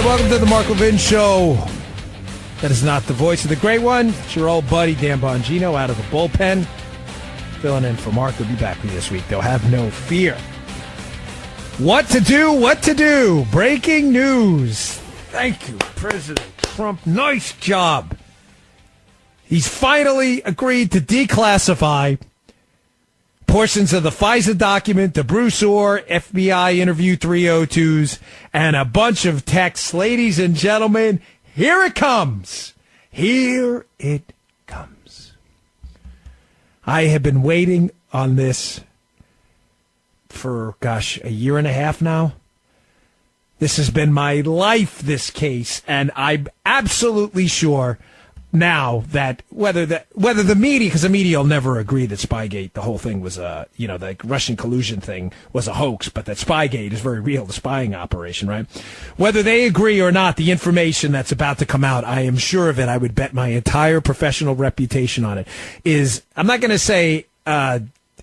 right, welcome to the Mark Levin Show. That is not the voice of the great one. It's your old buddy, Dan Bongino, out of the bullpen. Filling in for Mark. He'll be back with you this week, though. Have no fear. What to do. Breaking news. Thank you, President Trump. Nice job. He's finally agreed to declassify portions of the FISA document, the Bruce Orr FBI interview 302s, and a bunch of texts. Ladies and gentlemen, here it comes. Here it comes. I have been waiting on this for, a year and a half now. This has been my life, this case, and I'm absolutely sure now that whether the media, because the media will never agree that Spygate, the whole thing was the Russian collusion thing was a hoax, but that Spygate is very real, the spying operation, right? Whether they agree or not, the information that's about to come out, I am sure of it. I would bet my entire professional reputation on it. I'm not going to say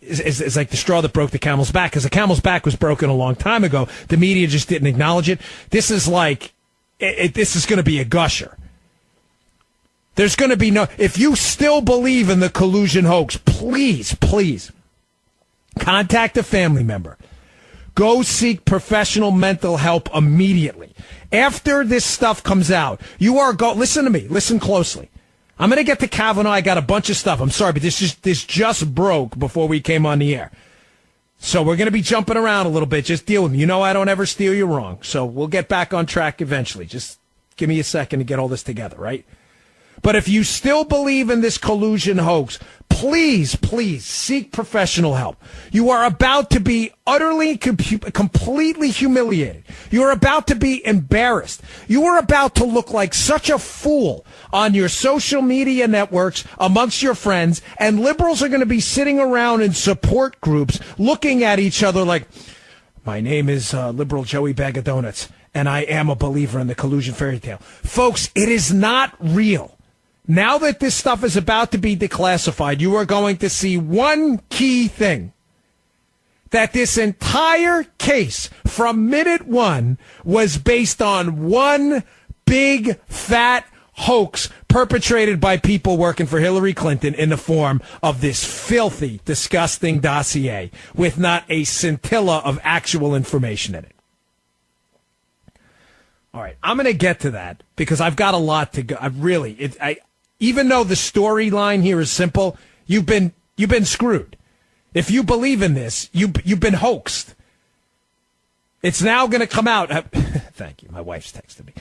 is like the straw that broke the camel's back, because the camel's back was broken a long time ago. The media just didn't acknowledge it. This is like this is going to be a gusher. There's going to be if you still believe in the collusion hoax, please contact a family member. Go seek professional mental help immediately. After this stuff comes out, listen to me, listen closely. I'm going to get to Kavanaugh. I got a bunch of stuff. I'm sorry, but this just broke before we came on the air. So we're going to be jumping around a little bit. Just deal with me. You know I don't ever steer you wrong. So we'll get back on track eventually. Just give me a second to get all this together, right? But if you still believe in this collusion hoax, please seek professional help. You are about to be utterly, completely humiliated. You are about to be embarrassed. You are about to look like such a fool on your social media networks amongst your friends, and liberals are going to be sitting around in support groups looking at each other like, my name is Liberal Joey Bag of Donuts, and I am a believer in the collusion fairy tale. Folks, it is not real. Now that this stuff is about to be declassified, you are going to see one key thing. That this entire case from minute one was based on one big fat hoax perpetrated by people working for Hillary Clinton in the form of this filthy, disgusting dossier with not a scintilla of actual information in it. All right, I'm going to get to that because I've got a lot to go. Even though the storyline here is simple, you've been screwed. If you believe in this, you've been hoaxed. It's now going to come out. Thank you. My wife's texted me.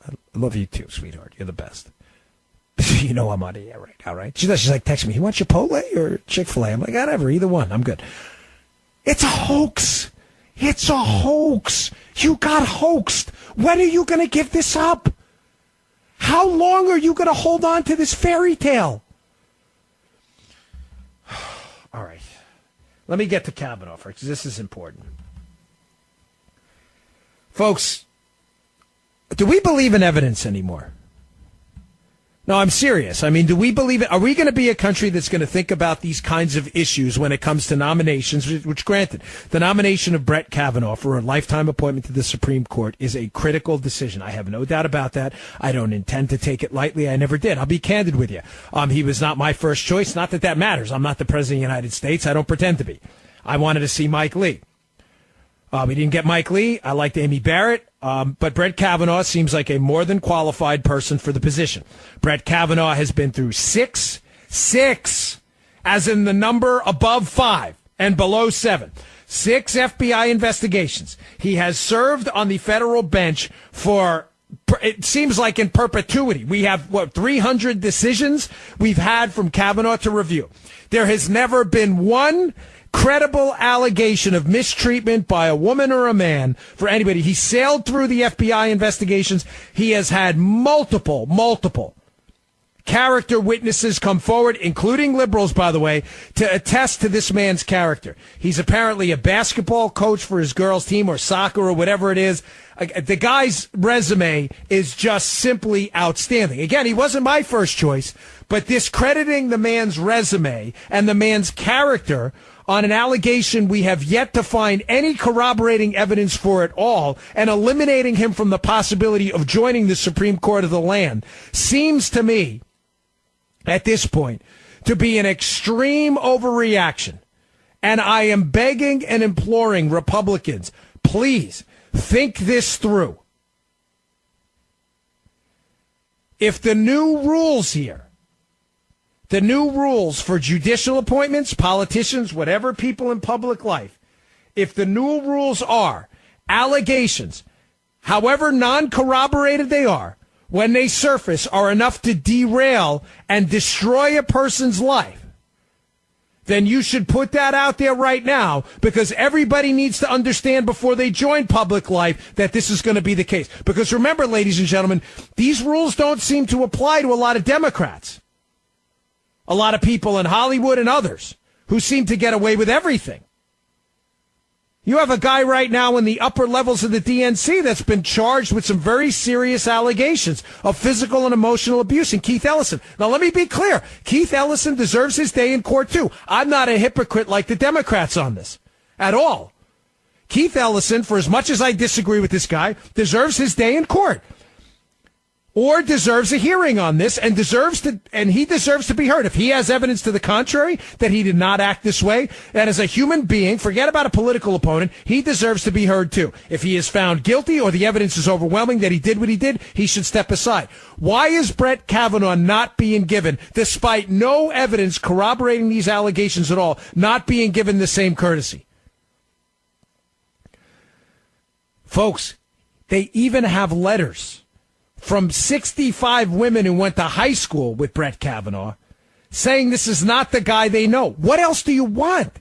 I love you too, sweetheart. You're the best. You know I'm on the air right now, right? She's like, text me. You want Chipotle or Chick-fil-A? I'm like, whatever, either one. I'm good. It's a hoax. It's a hoax. You got hoaxed. When are you going to give this up? How long are you going to hold on to this fairy tale? All right. Let me get to Kavanaugh first, because this is important. Folks, do we believe in evidence anymore? No, I'm serious. I mean, do we believe it? Are we going to be a country that's going to think about these kinds of issues when it comes to nominations, which granted, the nomination of Brett Kavanaugh for a lifetime appointment to the Supreme Court is a critical decision. I have no doubt about that. I don't intend to take it lightly. I never did. I'll be candid with you. He was not my first choice. Not that that matters. I'm not the president of the United States. I don't pretend to be. I wanted to see Mike Lee. We didn't get Mike Lee. I liked Amy Barrett. But Brett Kavanaugh seems like a more than qualified person for the position. Brett Kavanaugh has been through six, as in the number above 5 and below 7. 6 FBI investigations. He has served on the federal bench for, it seems like in perpetuity. We have, 300 decisions we've had from Kavanaugh to review. There has never been one credible allegation of mistreatment by a woman or a man for anybody. He sailed through the FBI investigations. He has had multiple character witnesses come forward, including liberals, by the way, to attest to this man's character. He's apparently a basketball coach for his girls' team or soccer or whatever it is. The guy's resume is just simply outstanding. Again, he wasn't my first choice, but discrediting the man's resume and the man's character on an allegation we have yet to find any corroborating evidence for at all, and eliminating him from the possibility of joining the Supreme Court of the land seems to me, at this point, to be an extreme overreaction. And I am begging and imploring Republicans, please think this through. If the new rules here, the new rules for judicial appointments, politicians, whatever people in public life, if the new rules are allegations, however non-corroborated they are, when they surface, are enough to derail and destroy a person's life, then you should put that out there right now, because everybody needs to understand before they join public life that this is going to be the case. Because remember, ladies and gentlemen, these rules don't seem to apply to a lot of Democrats. A lot of people in Hollywood and others who seem to get away with everything. You have a guy right now in the upper levels of the DNC that's been charged with some very serious allegations of physical and emotional abuse, and Keith Ellison. Now, let me be clear. Keith Ellison deserves his day in court, too. I'm not a hypocrite like the Democrats on this at all. Keith Ellison, for as much as I disagree with this guy, deserves his day in court, or deserves a hearing on this, and he deserves to be heard. If he has evidence to the contrary, that he did not act this way, that as a human being, forget about a political opponent, he deserves to be heard too. If he is found guilty or the evidence is overwhelming that he did what he did, he should step aside. Why is Brett Kavanaugh not being given, despite no evidence corroborating these allegations at all, not being given the same courtesy? Folks, they even have letters from 65 women who went to high school with Brett Kavanaugh saying this is not the guy they know. What else do you want?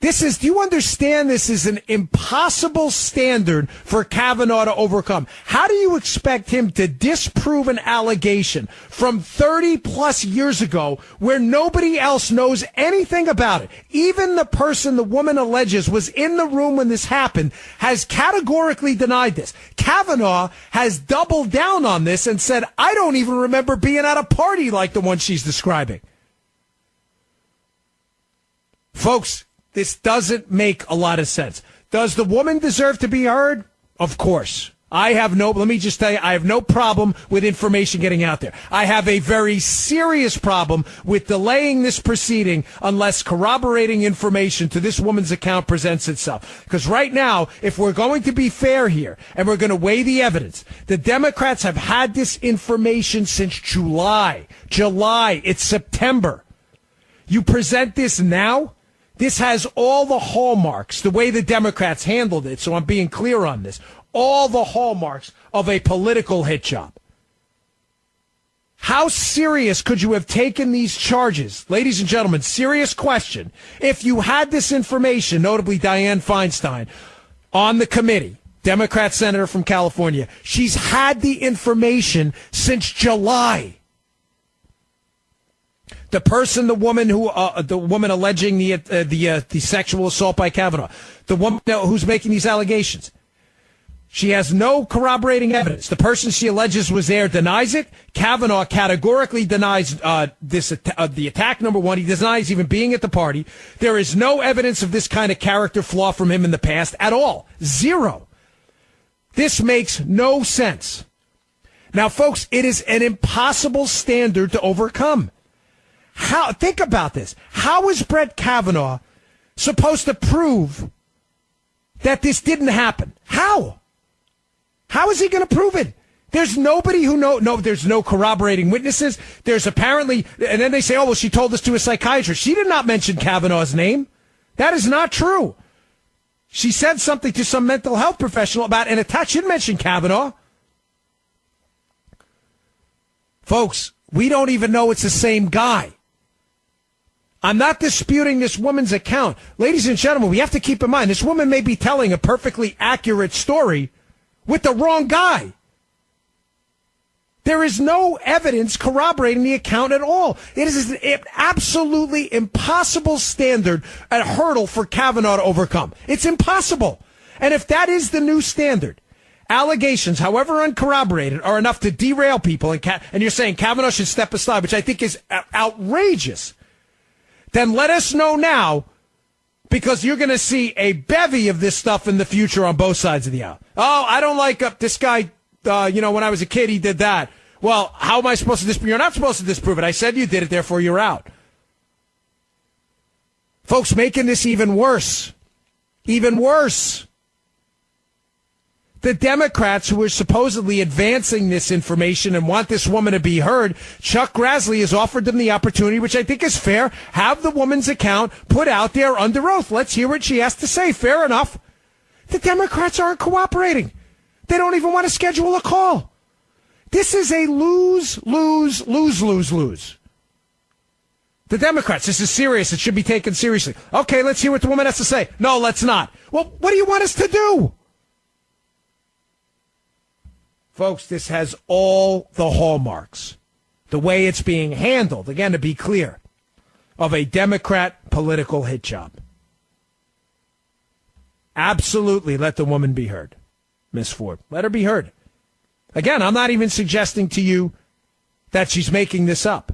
Do you understand this is an impossible standard for Kavanaugh to overcome? How do you expect him to disprove an allegation from 30 plus years ago where nobody else knows anything about it? Even the person the woman alleges was in the room when this happened has categorically denied this. Kavanaugh has doubled down on this and said, I don't even remember being at a party like the one she's describing. Folks, this doesn't make a lot of sense. Does the woman deserve to be heard? Of course. Let me just tell you, I have no problem with information getting out there. I have a very serious problem with delaying this proceeding unless corroborating information to this woman's account presents itself. Because right now, if we're going to be fair here and we're going to weigh the evidence, the Democrats have had this information since July. It's September. You present this now? This has all the hallmarks, the way the Democrats handled it, so I'm being clear on this, all the hallmarks of a political hit job. How serious could you have taken these charges? Ladies and gentlemen, serious question. If you had this information, notably Dianne Feinstein, on the committee, Democrat senator from California, she's had the information since July. The woman alleging the sexual assault by Kavanaugh, the woman who's making these allegations, she has no corroborating evidence. The person she alleges was there denies it. Kavanaugh categorically denies the attack. Number one, he denies even being at the party. There is no evidence of this kind of character flaw from him in the past at all. Zero. This makes no sense. Now, folks, it is an impossible standard to overcome. Think about this. How is Brett Kavanaugh supposed to prove that this didn't happen? How? How is he going to prove it? There's nobody who there's no corroborating witnesses. There's apparently, and then they say, oh, well, she told us to a psychiatrist. She did not mention Kavanaugh's name. That is not true. She said something to some mental health professional about an attack. She didn't mention Kavanaugh. Folks, we don't even know it's the same guy. I'm not disputing this woman's account. Ladies and gentlemen, we have to keep in mind, this woman may be telling a perfectly accurate story with the wrong guy. There is no evidence corroborating the account at all. It is an absolutely impossible standard, a hurdle for Kavanaugh to overcome. It's impossible. And if that is the new standard, allegations, however uncorroborated, are enough to derail people, and you're saying Kavanaugh should step aside, which I think is outrageous. then let us know now, because you're going to see a bevy of this stuff in the future on both sides of the aisle. Oh, I don't like this guy. When I was a kid, he did that. Well, how am I supposed to disprove? You're not supposed to disprove it. I said you did it, therefore you're out. Folks, making this even worse. Even worse. The Democrats who are supposedly advancing this information and want this woman to be heard, Chuck Grassley has offered them the opportunity, which I think is fair, have the woman's account put out there under oath. Let's hear what she has to say. Fair enough. The Democrats aren't cooperating. They don't even want to schedule a call. This is a lose, lose, lose, lose, lose. The Democrats, this is serious. It should be taken seriously. Okay, let's hear what the woman has to say. No, let's not. Well, what do you want us to do? Folks, this has all the hallmarks, the way it's being handled, again, to be clear, of a Democrat political hit job. Absolutely let the woman be heard, Miss Ford. Let her be heard. Again, I'm not even suggesting to you that she's making this up.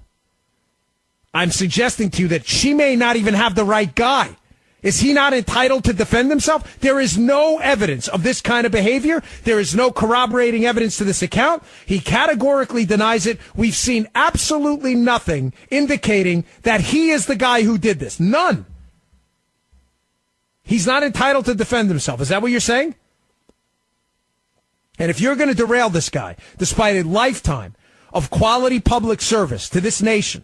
I'm suggesting to you that she may not even have the right guy. Is he not entitled to defend himself? There is no evidence of this kind of behavior. There is no corroborating evidence to this account. He categorically denies it. We've seen absolutely nothing indicating that he is the guy who did this. None. He's not entitled to defend himself. Is that what you're saying? And if you're going to derail this guy, despite a lifetime of quality public service to this nation,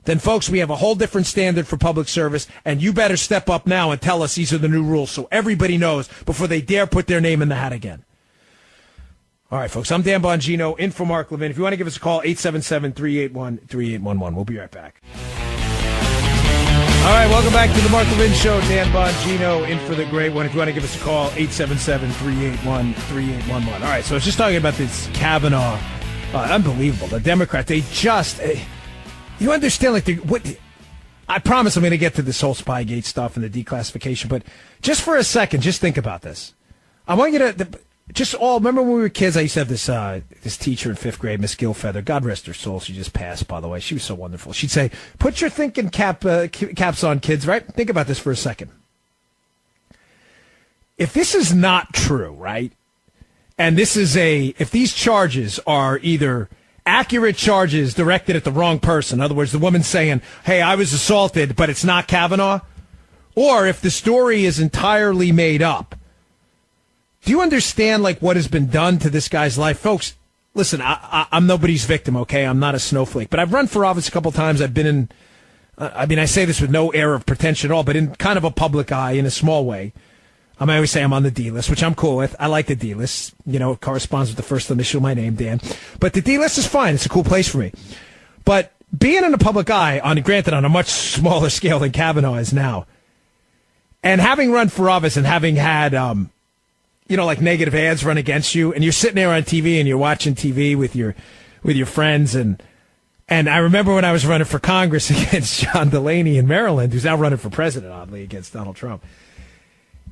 then, folks, we have a whole different standard for public service, and you better step up now and tell us these are the new rules so everybody knows before they dare put their name in the hat again. All right, folks, I'm Dan Bongino, in for Mark Levin. If you want to give us a call, 877-381-3811. We'll be right back. All right, welcome back to the Mark Levin Show. Dan Bongino, in for the great one. If you want to give us a call, 877-381-3811. All right, so I was just talking about this Kavanaugh. Unbelievable. The Democrats, they just... You understand, I promise I'm going to get to this whole Spygate stuff and the declassification, but just for a second, just think about this. I want you to, remember when we were kids, I used to have this teacher in 5th grade, Miss Gilfeather, God rest her soul, she just passed, by the way. She was so wonderful. She'd say, put your thinking caps on, kids, right? Think about this for a second. If this is not true, right, and if these charges are either accurate charges directed at the wrong person. In other words, the woman saying, hey, I was assaulted, but it's not Kavanaugh. Or if the story is entirely made up. Do you understand, what has been done to this guy's life? Folks, listen, I'm nobody's victim, okay? I'm not a snowflake. But I've run for office a couple times. I've been in, I say this with no air of pretension at all, but in kind of a public eye, in a small way. I always say I'm on the D list, which I'm cool with. I like the D list. It corresponds with the first initial of my name, Dan. But the D list is fine. It's a cool place for me. But being in the public eye, granted on a much smaller scale than Kavanaugh is now, and having run for office and having had, negative ads run against you, and you're sitting there on TV and you're watching TV with your friends, and I remember when I was running for Congress against John Delaney in Maryland, who's now running for president, oddly, against Donald Trump.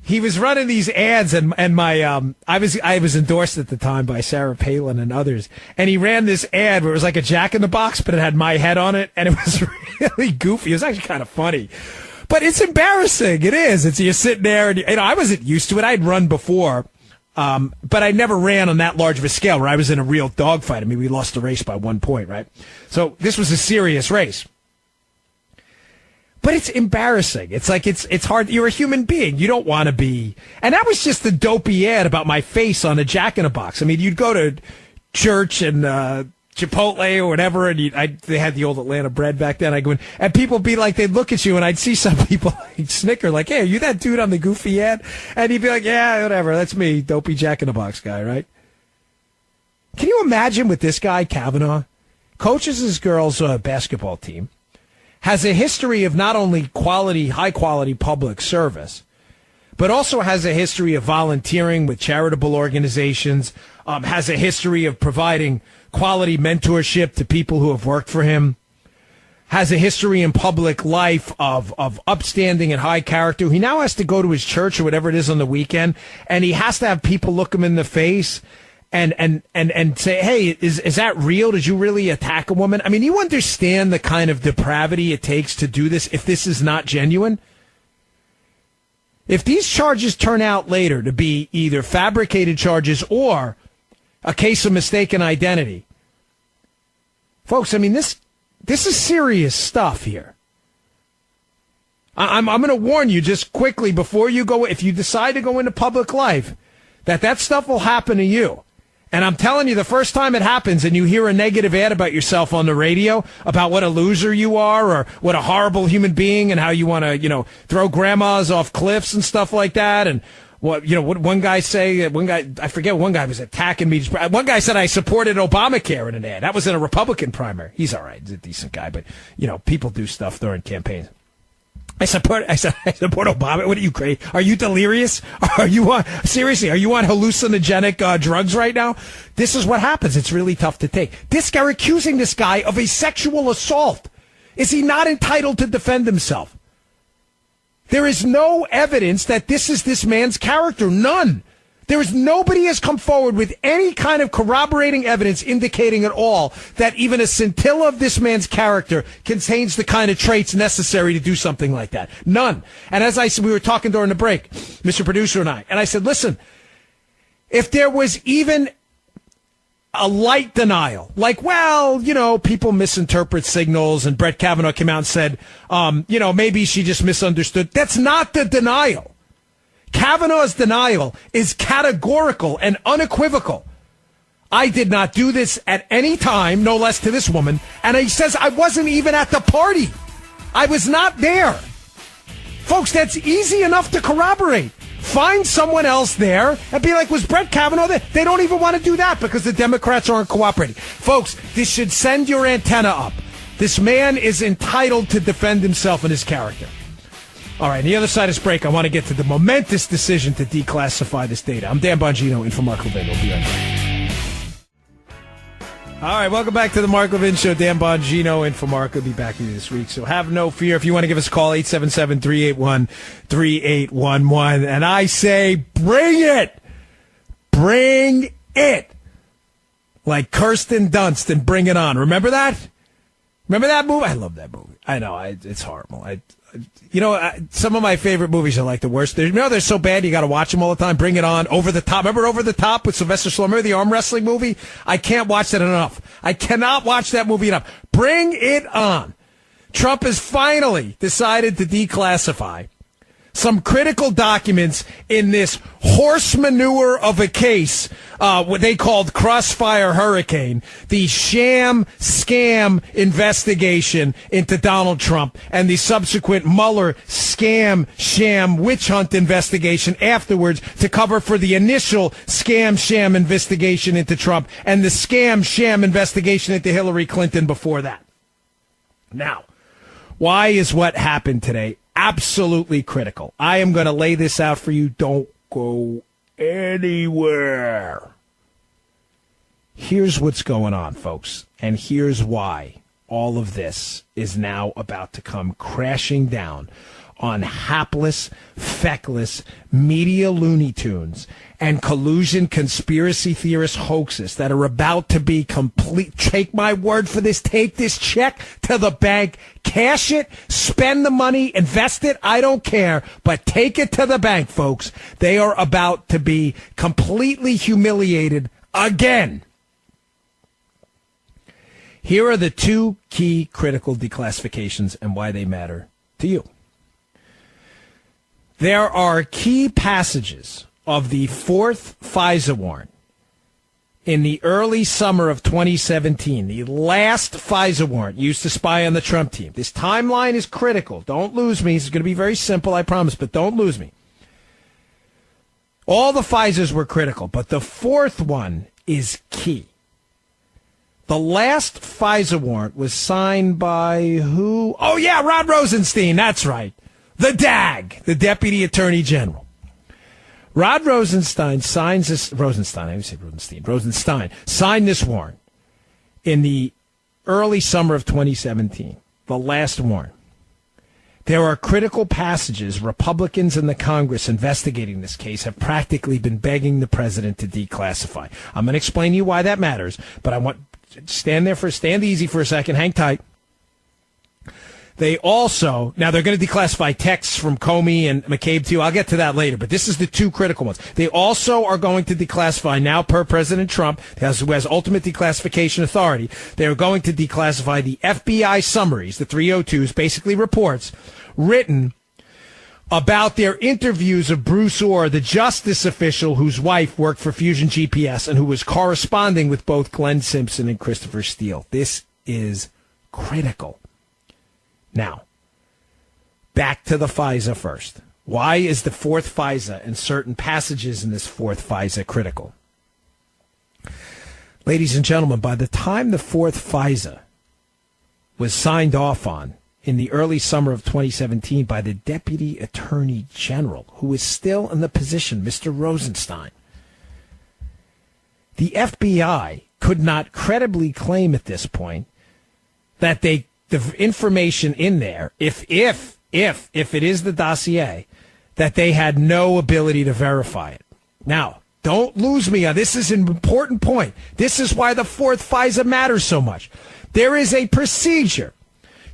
He was running these ads, and my I was endorsed at the time by Sarah Palin and others, and he ran this ad where it was like a Jack in the Box, but it had my head on it, and it was really goofy. It was actually kind of funny, but it's embarrassing. It is. You're sitting there, and I wasn't used to it. I'd run before, but I never ran on that large of a scale where I was in a real dogfight. We lost the race by 1 point, right? So this was a serious race. But it's embarrassing. It's it's hard. You're a human being. You don't want to be. And that was just a dopey ad about my face on a Jack in a Box. You'd go to church and Chipotle or whatever, and they had the old Atlanta bread back then. I go in, and people be like, they'd look at you, and I'd see some people snicker, like, hey, are you that dude on the goofy ad? And he'd be like, yeah, whatever, that's me, dopey Jack in a Box guy, right? Can you imagine with this guy, Kavanaugh, coaches his girls' basketball team, has a history of not only high-quality public service, but also has a history of volunteering with charitable organizations, has a history of providing quality mentorship to people who have worked for him, has a history in public life of upstanding and high character. He now has to go to his church or whatever it is on the weekend, and he has to have people look him in the face and say, hey, is that real? Did you really attack a woman? I mean, you understand the kind of depravity it takes to do this if this is not genuine? If these charges turn out later to be either fabricated charges or a case of mistaken identity, folks, I mean, this is serious stuff here. I'm going to warn you just quickly before you go, if you decide to go into public life, that stuff will happen to you. And I'm telling you, the first time it happens and you hear a negative ad about yourself on the radio, about what a loser you are or what a horrible human being and how you want to, throw grandmas off cliffs and stuff like that. And what one guy say, I forget, one guy was attacking me. One guy said I supported Obamacare in an ad. That was in a Republican primary. He's all right. He's a decent guy. But, people do stuff during campaigns. I support Obama. What are you, crazy? Are you delirious? Seriously, are you on hallucinogenic drugs right now? This is what happens. It's really tough to take. This guy accusing this guy of a sexual assault. Is he not entitled to defend himself? There is no evidence that this is this man's character. None. Nobody has come forward with any kind of corroborating evidence indicating at all that even a scintilla of this man's character contains the kind of traits necessary to do something like that. None. And as I said, we were talking during the break, Mr. Producer and I said, listen, if there was even a light denial, like, people misinterpret signals and Brett Kavanaugh came out and said, maybe she just misunderstood. That's not the denial. Kavanaugh's denial is categorical and unequivocal. I did not do this at any time, no less to this woman. And he says I wasn't even at the party. I was not there. Folks, that's easy enough to corroborate. Find someone else there and be like, was Brett Kavanaugh there? They don't even want to do that because the Democrats aren't cooperating. Folks, this should send your antenna up. This man is entitled to defend himself and his character. All right, on the other side of this break, I want to get to the momentous decision to declassify this data. I'm Dan Bongino in for Mark Levin. We'll be right back. All right, welcome back to the Mark Levin Show. Dan Bongino in for Mark. I'll be back with you this week, so have no fear. If you want to give us a call, 877-381-3811. And I say, bring it! Bring it! Like Kirsten Dunst and Bring It On. Remember that? Remember that movie? I love that movie. I know, it's horrible. Some of my favorite movies are like the worst. They're so bad you got to watch them all the time. Bring It On, Over the Top. Remember Over the Top with Sylvester Stallone? Remember the arm wrestling movie? I can't watch that enough. I cannot watch that movie enough. Bring It On. Trump has finally decided to declassify some critical documents in this horse manure of a case, what they called Crossfire Hurricane, the sham scam investigation into Donald Trump and the subsequent Mueller sham witch hunt investigation afterwards to cover for the initial sham investigation into Trump and the sham investigation into Hillary Clinton before that. Now, why is what happened today absolutely critical? I am going to lay this out for you. Don't go anywhere. Here's what's going on, folks, and here's why all of this is now about to come crashing down on hapless, feckless media Looney Tunes and collusion conspiracy theorist hoaxes that are about to be complete. Take my word for this. Take this check to the bank, cash it, spend the money, invest it. I don't care, but take it to the bank, folks. They are about to be completely humiliated again. Here are the two key critical declassifications and why they matter to you. There are key passages of the fourth FISA warrant in the early summer of 2017, the last FISA warrant used to spy on the Trump team. This timeline is critical. Don't lose me. This is going to be very simple, I promise, but don't lose me. All the FISAs were critical, but the fourth one is key. The last FISA warrant was signed by who? Oh, yeah, Rod Rosenstein. That's right. The DAG, the Deputy Attorney General. Rod Rosenstein signed this warrant in the early summer of 2017, the last warrant. There are critical passages. Republicans in the Congress investigating this case have practically been begging the president to declassify. I'm going to explain to you why that matters, but I want stand easy for a second, hang tight. They also, now they're going to declassify texts from Comey and McCabe too. I'll get to that later, but this is the two critical ones. They also are going to declassify, now per President Trump, who has ultimate declassification authority, they are going to declassify the FBI summaries, the 302s, basically reports, written about their interviews of Bruce Orr, the justice official whose wife worked for Fusion GPS and who was corresponding with both Glenn Simpson and Christopher Steele. This is critical. Now, back to the FISA first. Why is the fourth FISA and certain passages in this fourth FISA critical? Ladies and gentlemen, by the time the fourth FISA was signed off on in the early summer of 2017 by the Deputy Attorney General, who is still in the position, Mr. Rosenstein, the FBI could not credibly claim at this point that the information in there, if it is the dossier, that they had no ability to verify it. Now, don't lose me on this. Is an important point. This is why the fourth FISA matters so much. There is a procedure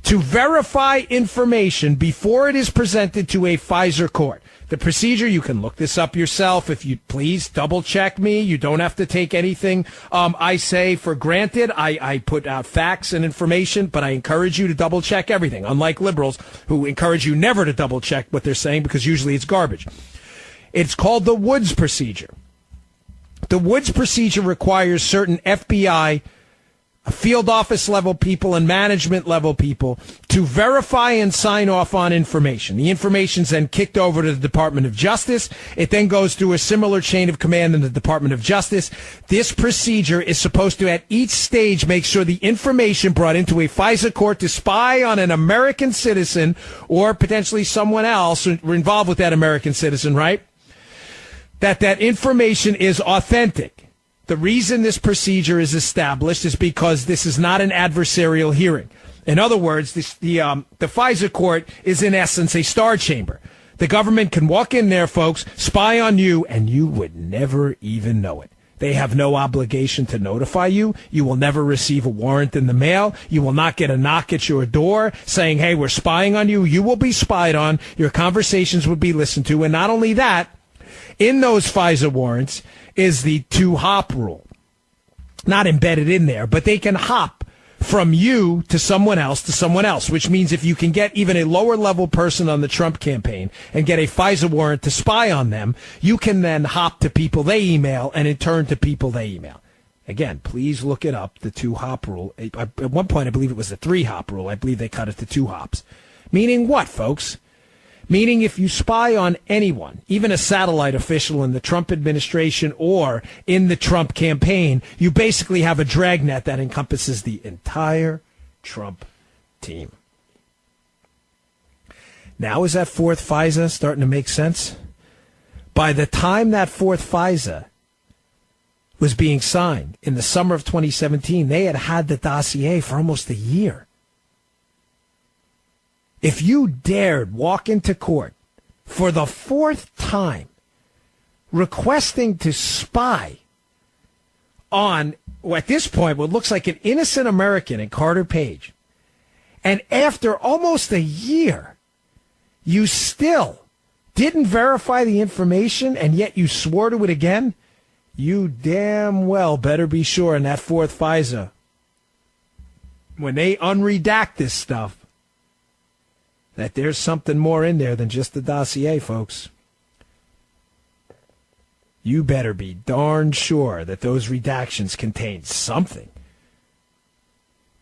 to verify information before it is presented to a FISA court. The procedure, you can look this up yourself. If you please double check me. You don't have to take anything I say for granted. I put out facts and information, but I encourage you to double check everything, unlike liberals who encourage you never to double check what they're saying because usually it's garbage. It's called the Woods procedure. The Woods procedure requires certain FBI field office level people and management level people to verify and sign off on information. The information's then kicked over to the Department of Justice. It then goes through a similar chain of command in the Department of Justice. This procedure is supposed to, at each stage, make sure the information brought into a FISA court to spy on an American citizen or potentially someone else involved with that American citizen, right? That information is authentic. The reason this procedure is established is because this is not an adversarial hearing. In other words, the FISA court is in essence a star chamber. The government can walk in there, folks, spy on you, and you would never even know it. They have no obligation to notify you. You will never receive a warrant in the mail. You will not get a knock at your door saying, hey, we're spying on you. You will be spied on. Your conversations will be listened to. And not only that, in those FISA warrants is the two-hop rule. Not embedded in there, but they can hop from you to someone else, which means if you can get even a lower-level person on the Trump campaign and get a FISA warrant to spy on them, you can then hop to people they email and in turn to people they email. Again, please look it up, the two-hop rule. At one point, I believe it was the three-hop rule. I believe they cut it to two hops. Meaning what, folks? Meaning if you spy on anyone, even a satellite official in the Trump administration or in the Trump campaign, you basically have a dragnet that encompasses the entire Trump team. Now is that fourth FISA starting to make sense? By the time that fourth FISA was being signed in the summer of 2017, they had the dossier for almost a year. If you dared walk into court for the fourth time requesting to spy on, at this point, what looks like an innocent American in Carter Page, and after almost a year, you still didn't verify the information and yet you swore to it again, you damn well better be sure in that fourth FISA, when they unredact this stuff, that there's something more in there than just the dossier, folks. You better be darn sure that those redactions contain something.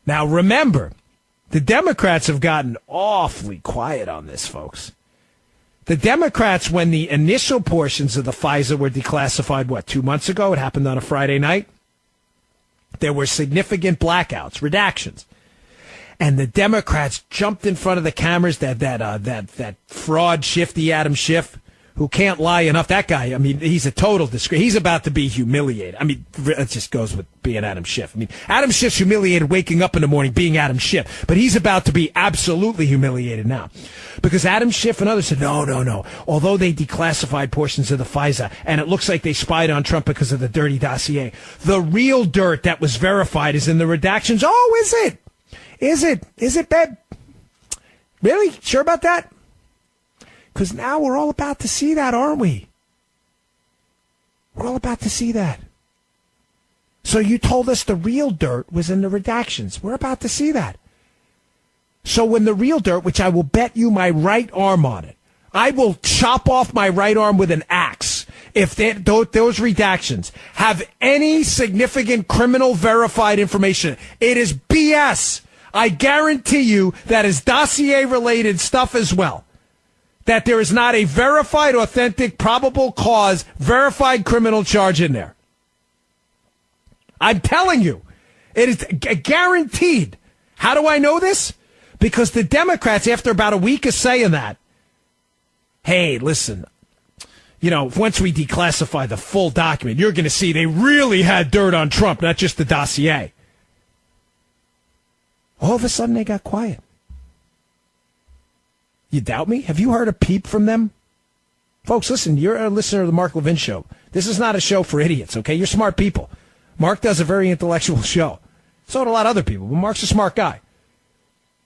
Now, remember, the Democrats have gotten awfully quiet on this, folks. The Democrats, when the initial portions of the FISA were declassified, 2 months ago? It happened on a Friday night. There were significant blackouts, redactions. And the Democrats jumped in front of the cameras, that fraud Shifty Adam Schiff, who can't lie enough. That guy, I mean, he's a total disgrace. He's about to be humiliated. I mean, it just goes with being Adam Schiff. I mean, Adam Schiff's humiliated waking up in the morning being Adam Schiff, but he's about to be absolutely humiliated now. Because Adam Schiff and others said, no. Although they declassified portions of the FISA, and it looks like they spied on Trump because of the dirty dossier, the real dirt that was verified is in the redactions. Oh, is it? Is it, babe? Really? Sure about that? Because now we're all about to see that, aren't we? We're all about to see that. So you told us the real dirt was in the redactions. We're about to see that. So when the real dirt, which I will bet you my right arm on it, I will chop off my right arm with an axe if those redactions have any significant criminal verified information. It is BS. I guarantee you that is dossier-related stuff as well. That there is not a verified, authentic, probable cause, verified criminal charge in there. I'm telling you, it is guaranteed. How do I know this? Because the Democrats, after about a week of saying that, hey, listen, once we declassify the full document, you're going to see they really had dirt on Trump, not just the dossier. All of a sudden, they got quiet. You doubt me? Have you heard a peep from them? Folks, listen, you're a listener of the Mark Levin Show. This is not a show for idiots, okay? You're smart people. Mark does a very intellectual show. So do a lot of other people, but Mark's a smart guy.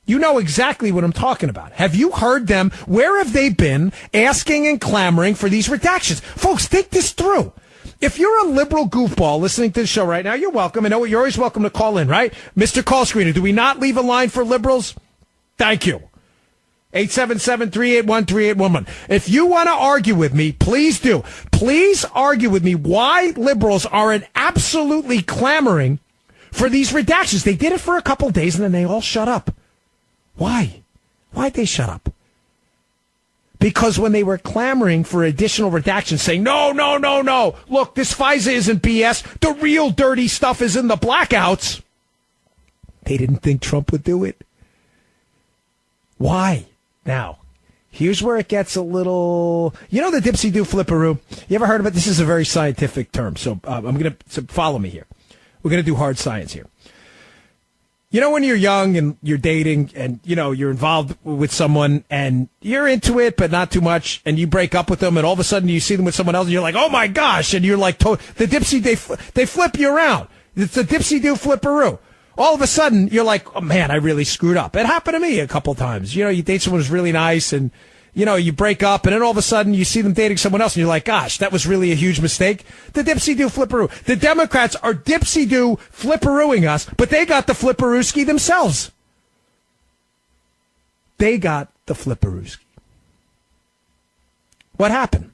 You know exactly what I'm talking about. Have you heard them? Where have they been asking and clamoring for these redactions? Folks, think this through. If you're a liberal goofball listening to the show right now, you're welcome. I know you're always welcome to call in, right? Mr. Call Screener, do we not leave a line for liberals? Thank you. 877-381-3811. If you want to argue with me, please do. Please argue with me why liberals aren't absolutely clamoring for these redactions. They did it for a couple days and then they all shut up. Why? Why'd they shut up? Because when they were clamoring for additional redactions, saying, no. Look, this FISA isn't BS. The real dirty stuff is in the blackouts. They didn't think Trump would do it. Why? Now, here's where it gets a little, the dipsy-do flipperoo. You ever heard of it? This is a very scientific term, so follow me here. We're going to do hard science here. When you're young and you're dating and, you're involved with someone and you're into it, but not too much, and you break up with them and all of a sudden you see them with someone else and you're like, oh my gosh, and you're like, they flip you around. It's a dipsy-do flipperoo. All of a sudden, you're like, oh, man, I really screwed up. It happened to me a couple times. You date someone who's really nice, and, you break up, and then all of a sudden, you see them dating someone else, and you're like, gosh, that was really a huge mistake. The dipsy-do flipperoo. The Democrats are dipsy-do flipperooing us, but they got the flipperooski themselves. They got the flipperooski. What happened?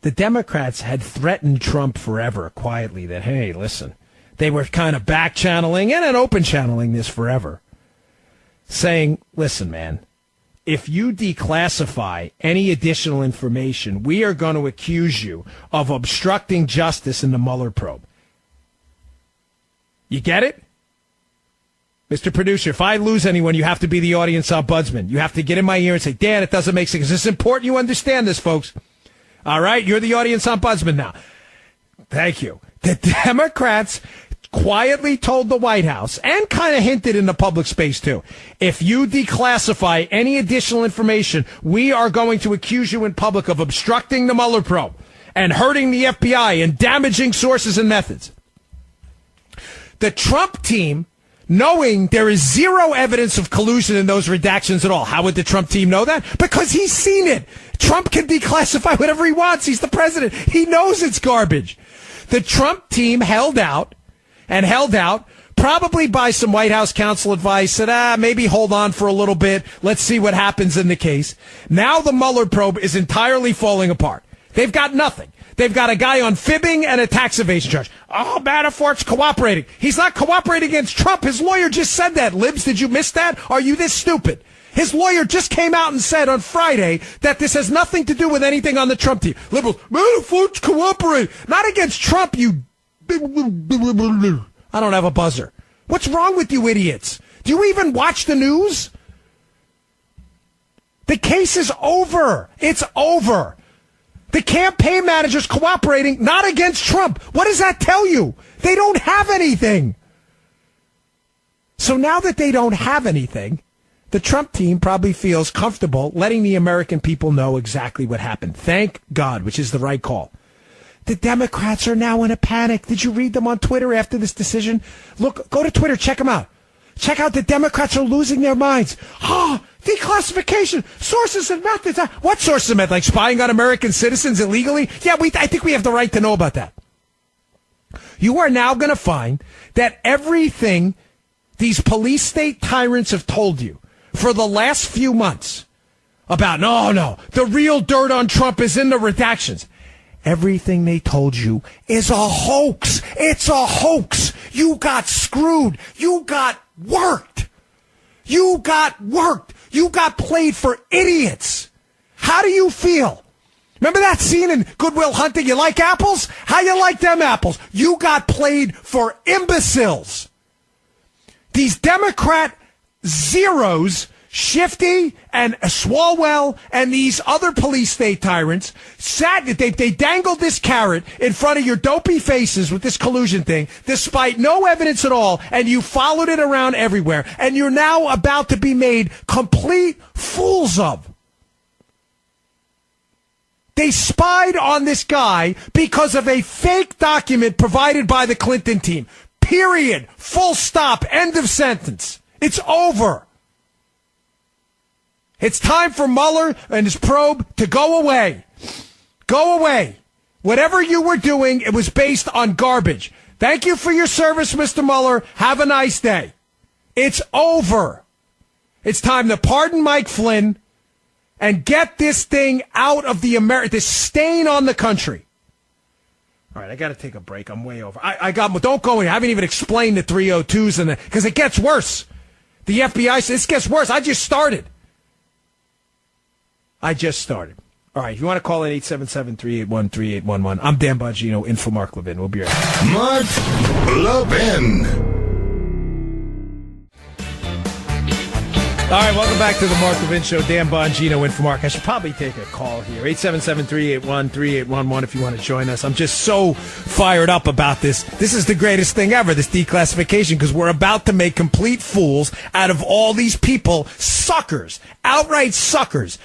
The Democrats had threatened Trump forever, quietly, that, hey, listen, they were kind of back-channeling and open-channeling this forever, saying, listen, man, if you declassify any additional information, we are going to accuse you of obstructing justice in the Mueller probe. You get it? Mr. Producer, if I lose anyone, you have to be the audience ombudsman. You have to get in my ear and say, Dan, it doesn't make sense. It's important you understand this, folks. All right? You're the audience ombudsman now. Thank you. The Democrats quietly told the White House, and kind of hinted in the public space too, if you declassify any additional information, we are going to accuse you in public of obstructing the Mueller probe and hurting the FBI and damaging sources and methods. The Trump team, knowing there is zero evidence of collusion in those redactions at all. How would the Trump team know that? Because he's seen it. Trump can declassify whatever he wants. He's the president. He knows it's garbage. The Trump team held out, probably by some White House counsel advice, said, maybe hold on for a little bit. Let's see what happens in the case. Now the Mueller probe is entirely falling apart. They've got nothing. They've got a guy on fibbing and a tax evasion charge. Oh, Manafort's cooperating. He's not cooperating against Trump. His lawyer just said that. Libs, did you miss that? Are you this stupid? His lawyer just came out and said on Friday that this has nothing to do with anything on the Trump team. Liberals, Manafort's cooperating. Not against Trump, you... I don't have a buzzer. What's wrong with you idiots? Do you even watch the news? The case is over. It's over. The campaign manager's cooperating, not against Trump. What does that tell you? They don't have anything. So now that they don't have anything, the Trump team probably feels comfortable letting the American people know exactly what happened. Thank God, which is the right call. The Democrats are now in a panic. Did you read them on Twitter after this decision? Look, go to Twitter, check them out. Check out the Democrats are losing their minds. Declassification, sources and methods. What sources and methods? Like spying on American citizens illegally? Yeah, I think we have the right to know about that. You are now going to find that everything these police state tyrants have told you for the last few months about, no, the real dirt on Trump is in the redactions. Everything they told you is a hoax. It's a hoax. You got screwed. You got worked. You got worked. You got played for idiots. How do you feel? Remember that scene in Good Will Hunting? You like apples? How you like them apples? You got played for imbeciles. These Democrat zeros, Shifty and Swalwell and these other police state tyrants, they dangled this carrot in front of your dopey faces with this collusion thing, despite no evidence at all, and you followed it around everywhere, and you're now about to be made complete fools of. They spied on this guy because of a fake document provided by the Clinton team. Period. Full stop. End of sentence. It's over. It's time for Mueller and his probe to go away. Go away. Whatever you were doing, it was based on garbage. Thank you for your service, Mr. Mueller. Have a nice day. It's over. It's time to pardon Mike Flynn and get this thing out of this stain on the country. All right, I got to take a break. I'm way over. Don't go in. I haven't even explained the 302s because it gets worse. The FBI says this gets worse. I just started. All right, if you want to call in 877-381-3811. I'm Dan Bongino, in for Mark Levin. We'll be right back. Mark Levin. All right, welcome back to the Mark Levin Show. Dan Bongino, in for Mark. I should probably take a call here. 877-381-3811 if you want to join us. I'm just so fired up about this. This is the greatest thing ever, this declassification, because we're about to make complete fools out of all these people, suckers, outright suckers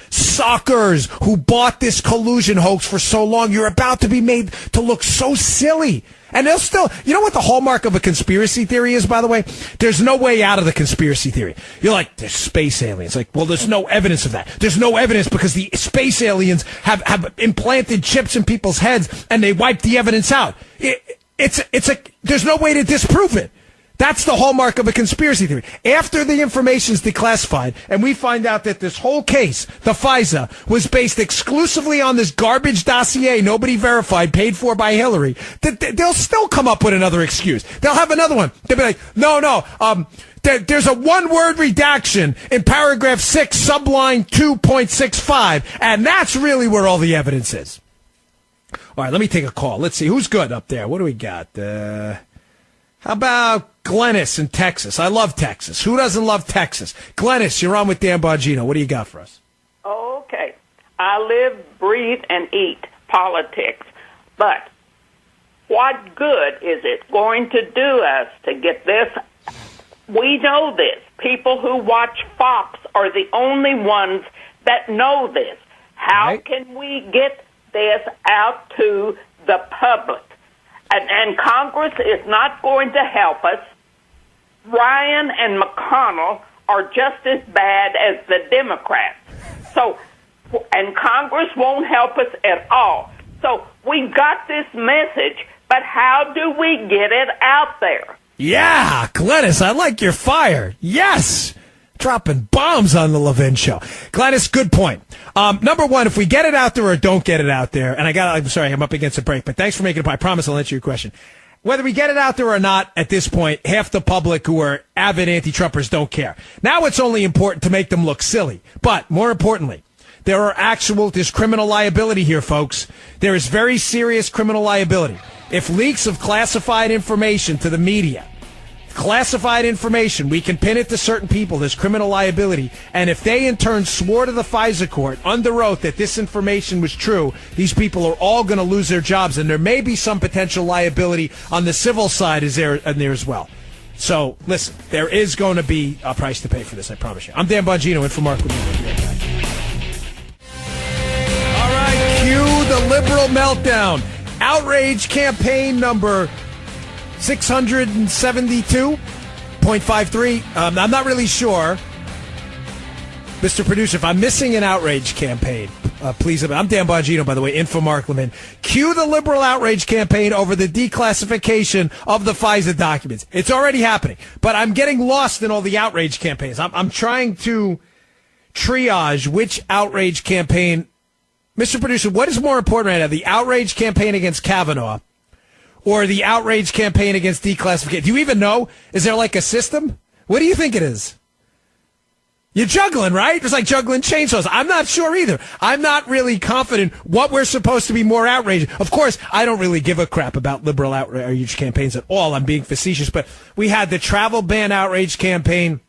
who bought this collusion hoax for so long. You're about to be made to look so silly. And they'll still, you know what the hallmark of a conspiracy theory is, by the way? There's no way out of the conspiracy theory. You're like, there's space aliens. Like, well, there's no evidence of that. There's no evidence because the space aliens have implanted chips in people's heads and they wipe the evidence out. There's no way to disprove it. That's the hallmark of a conspiracy theory. After the information is declassified and we find out that this whole case, the FISA, was based exclusively on this garbage dossier nobody verified, paid for by Hillary, they'll still come up with another excuse. They'll have another one. They'll be like, there's a one-word redaction in paragraph 6, subline 2.65, and that's really where all the evidence is. All right, let me take a call. Let's see. Who's good up there? What do we got? How about Glennis in Texas? I love Texas. Who doesn't love Texas? Glennis, you're on with Dan Bongino. What do you got for us? Okay. I live, breathe, and eat politics. But what good is it going to do us to get this? We know this. People who watch Fox are the only ones that know this. How can we get this out to the public? And Congress is not going to help us. Ryan and McConnell are just as bad as the Democrats. And Congress won't help us at all. So we got this message, but how do we get it out there? Yeah, Glennis, I like your fire. Yes. Dropping bombs on the Levin Show. Gladys, good point. Number one, if we get it out there or don't get it out there, and I'm sorry, I'm up against a break, but thanks for making it. I promise I'll answer your question. Whether we get it out there or not, at this point, half the public who are avid anti-Trumpers don't care. Now it's only important to make them look silly. But more importantly, there's criminal liability here, folks. There is very serious criminal liability. If leaks of classified information to the media classified information, we can pin it to certain people. There's criminal liability. And if they, in turn, swore to the FISA court under oath that this information was true, these people are all going to lose their jobs. And there may be some potential liability on the civil side there as well. So, listen, there is going to be a price to pay for this, I promise you. I'm Dan Bongino, in for Mark Levin. We'll be right back. All right, cue the liberal meltdown. Outrage campaign number 672.53. I'm not really sure, Mr. Producer, if I'm missing an outrage campaign. Please, I'm Dan Bongino, by the way, in for Mark Levin. Cue the liberal outrage campaign over the declassification of the FISA documents. It's already happening, but I'm getting lost in all the outrage campaigns. I'm trying to triage which outrage campaign. Mr. Producer, what is more important right now, the outrage campaign against Kavanaugh or the outrage campaign against declassification? Do you even know? Is there like a system? What do you think it is? You're juggling, right? It's like juggling chainsaws. I'm not sure either. I'm not really confident what we're supposed to be more outraged. Of course, I don't really give a crap about liberal outrage campaigns at all. I'm being facetious. But we had the travel ban outrage campaign,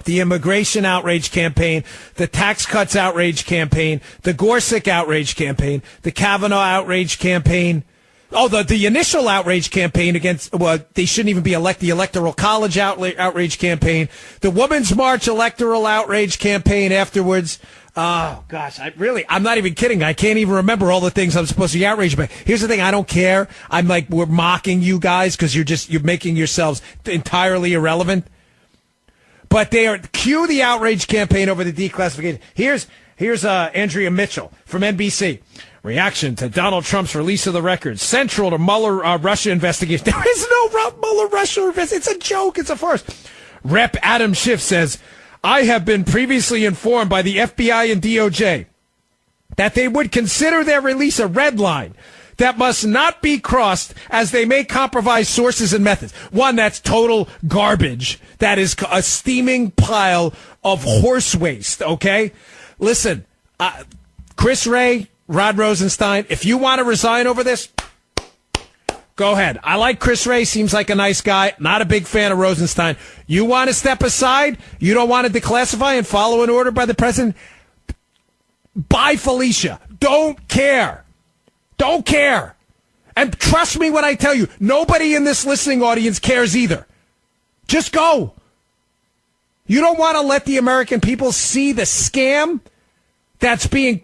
the immigration outrage campaign, the tax cuts outrage campaign, the Gorsuch outrage campaign, the Kavanaugh outrage campaign. Oh, the initial outrage campaign against, well, they shouldn't even be elected, the Electoral College outrage campaign, the Women's March electoral outrage campaign afterwards. Oh, gosh, I'm not even kidding. I can't even remember all the things I'm supposed to be outraged by. Here's the thing, I don't care. I'm like, we're mocking you guys because you're making yourselves entirely irrelevant. But cue the outrage campaign over the declassification. Here's Andrea Mitchell from NBC. Reaction to Donald Trump's release of the records, central to Mueller Russia investigation. There is no Mueller Russia investigation. It's a joke. It's a farce. Rep. Adam Schiff says, I have been previously informed by the FBI and DOJ that they would consider their release a red line that must not be crossed as they may compromise sources and methods. One, that's total garbage. That is a steaming pile of horse waste, okay? Listen, Chris Wray, Rod Rosenstein, if you want to resign over this, go ahead. I like Chris Wray. Seems like a nice guy. Not a big fan of Rosenstein. You want to step aside? You don't want to declassify and follow an order by the president? Bye, Felicia. Don't care. Don't care. And trust me when I tell you, nobody in this listening audience cares either. Just go. You don't want to let the American people see the scam that's being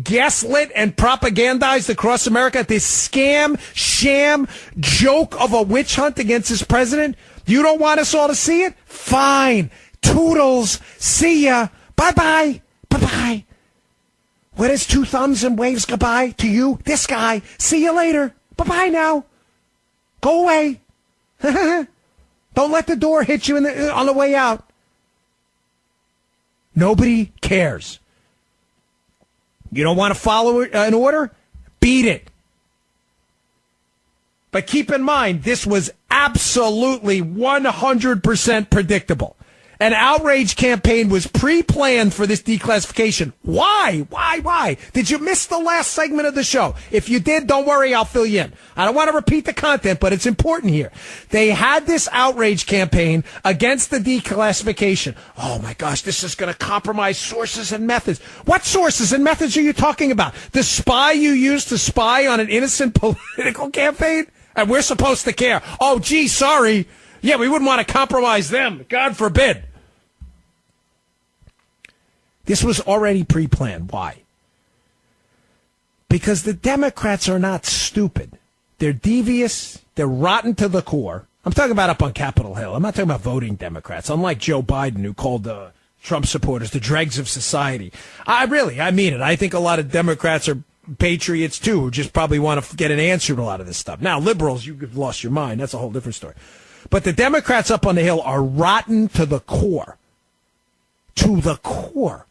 gaslit and propagandized across America, this scam, sham, joke of a witch hunt against this president. You don't want us all to see it? Fine. Toodles. See ya. Bye-bye. Bye-bye. What is two thumbs and waves goodbye to you? This guy. See you later. Bye-bye now. Go away. Don't let the door hit you on the way out. Nobody cares. You don't want to follow an order? Beat it. But keep in mind, this was absolutely 100% predictable. An outrage campaign was pre-planned for this declassification. Why? Why? Did you miss the last segment of the show? If you did, don't worry, I'll fill you in. I don't want to repeat the content, but it's important here. They had this outrage campaign against the declassification. Oh my gosh, this is going to compromise sources and methods. What sources and methods are you talking about? The spy you used to spy on an innocent political campaign? And we're supposed to care. Oh, gee, sorry. Yeah, we wouldn't want to compromise them. God forbid. This was already pre-planned. Why? Because the Democrats are not stupid. They're devious. They're rotten to the core. I'm talking about up on Capitol Hill. I'm not talking about voting Democrats, unlike Joe Biden, who called the Trump supporters the dregs of society. I mean it. I think a lot of Democrats are patriots, too, who just probably want to get an answer to a lot of this stuff. Now, liberals, you've lost your mind. That's a whole different story. But the Democrats up on the Hill are rotten to the core. To the core.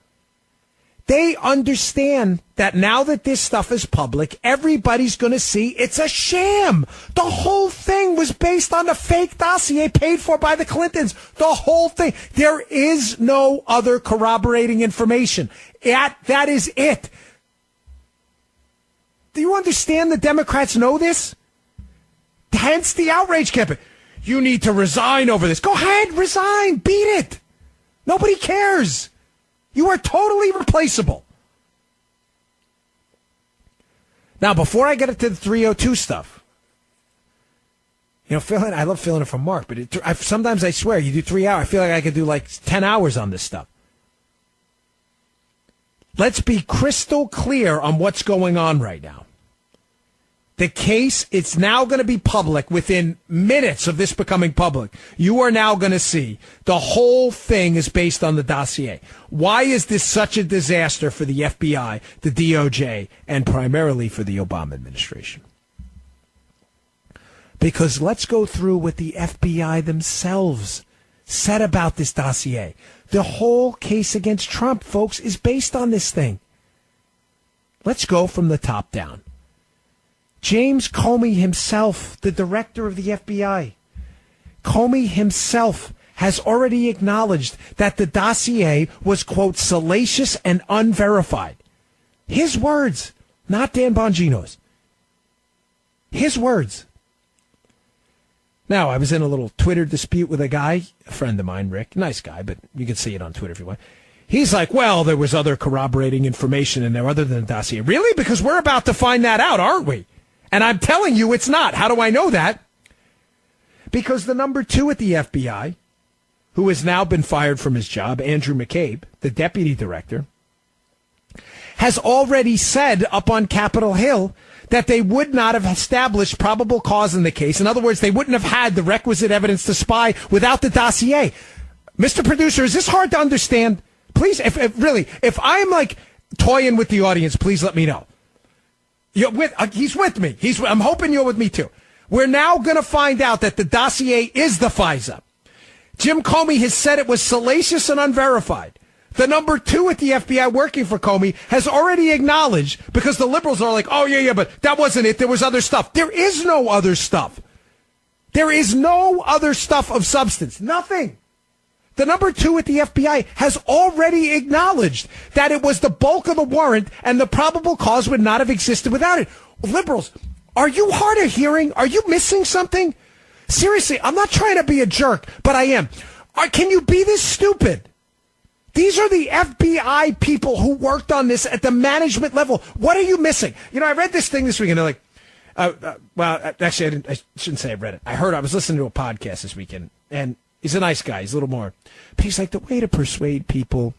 They understand that now that this stuff is public, everybody's going to see it's a sham. The whole thing was based on a fake dossier paid for by the Clintons. The whole thing. There is no other corroborating information. That is it. Do you understand the Democrats know this? Hence the outrage campaign. you need to resign over this. Go ahead, resign. Beat it. Nobody cares. You are totally replaceable. Now, before I get into the 302 stuff, I love filling it for Mark, but sometimes I swear, you do 3 hours. I feel like I could do like 10 hours on this stuff. Let's be crystal clear on what's going on right now. The case, it's now going to be public within minutes of this becoming public. You are now going to see the whole thing is based on the dossier. Why is this such a disaster for the FBI, the DOJ, and primarily for the Obama administration? Because let's go through what the FBI themselves said about this dossier. The whole case against Trump, folks, is based on this thing. Let's go from the top down. James Comey himself, the director of the FBI, Comey himself has already acknowledged that the dossier was, quote, salacious and unverified. His words, not Dan Bongino's. His words. Now, I was in a little Twitter dispute with a guy, a friend of mine, Rick, nice guy, but you can see it on Twitter if you want. He's like, well, there was other corroborating information in there other than the dossier. Really? Because we're about to find that out, aren't we? And I'm telling you it's not. How do I know that? Because the number 2 at the FBI, who has now been fired from his job, Andrew McCabe, the deputy director, has already said up on Capitol Hill that they would not have established probable cause in the case. In other words, they wouldn't have had the requisite evidence to spy without the dossier. Mr. Producer, is this hard to understand? Please, if I'm like toying with the audience, please let me know. He's with me. I'm hoping you're with me too. We're now going to find out that the dossier is the FISA. Jim Comey has said it was salacious and unverified. The number 2 at the FBI working for Comey has already acknowledged, because the liberals are like, oh, yeah, but that wasn't it. There was other stuff. There is no other stuff. There is no other stuff of substance. Nothing. The number 2 at the FBI has already acknowledged that it was the bulk of the warrant and the probable cause would not have existed without it. Liberals, are you hard of hearing? Are you missing something? Seriously, I'm not trying to be a jerk, but I am. Can you be this stupid? These are the FBI people who worked on this at the management level. What are you missing? I read this thing this weekend. They're like, actually, I shouldn't say I read it. I was listening to a podcast this weekend, and he's a nice guy. He's a little more. But he's like, the way to persuade people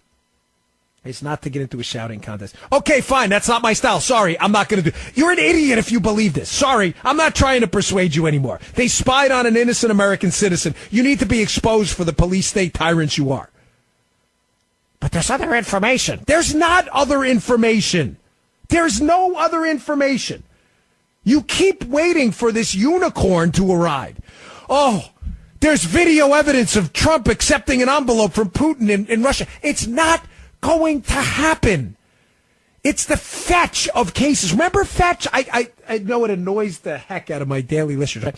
is not to get into a shouting contest. Okay, fine. That's not my style. Sorry, I'm not going to do it. You're an idiot if you believe this. Sorry, I'm not trying to persuade you anymore. They spied on an innocent American citizen. You need to be exposed for the police state tyrants you are. But there's other information. There's not other information. There's no other information. You keep waiting for this unicorn to arrive. Oh, there's video evidence of Trump accepting an envelope from Putin in Russia. It's not going to happen. It's the fetch of cases. Remember fetch? I know it annoys the heck out of my daily listeners. Right?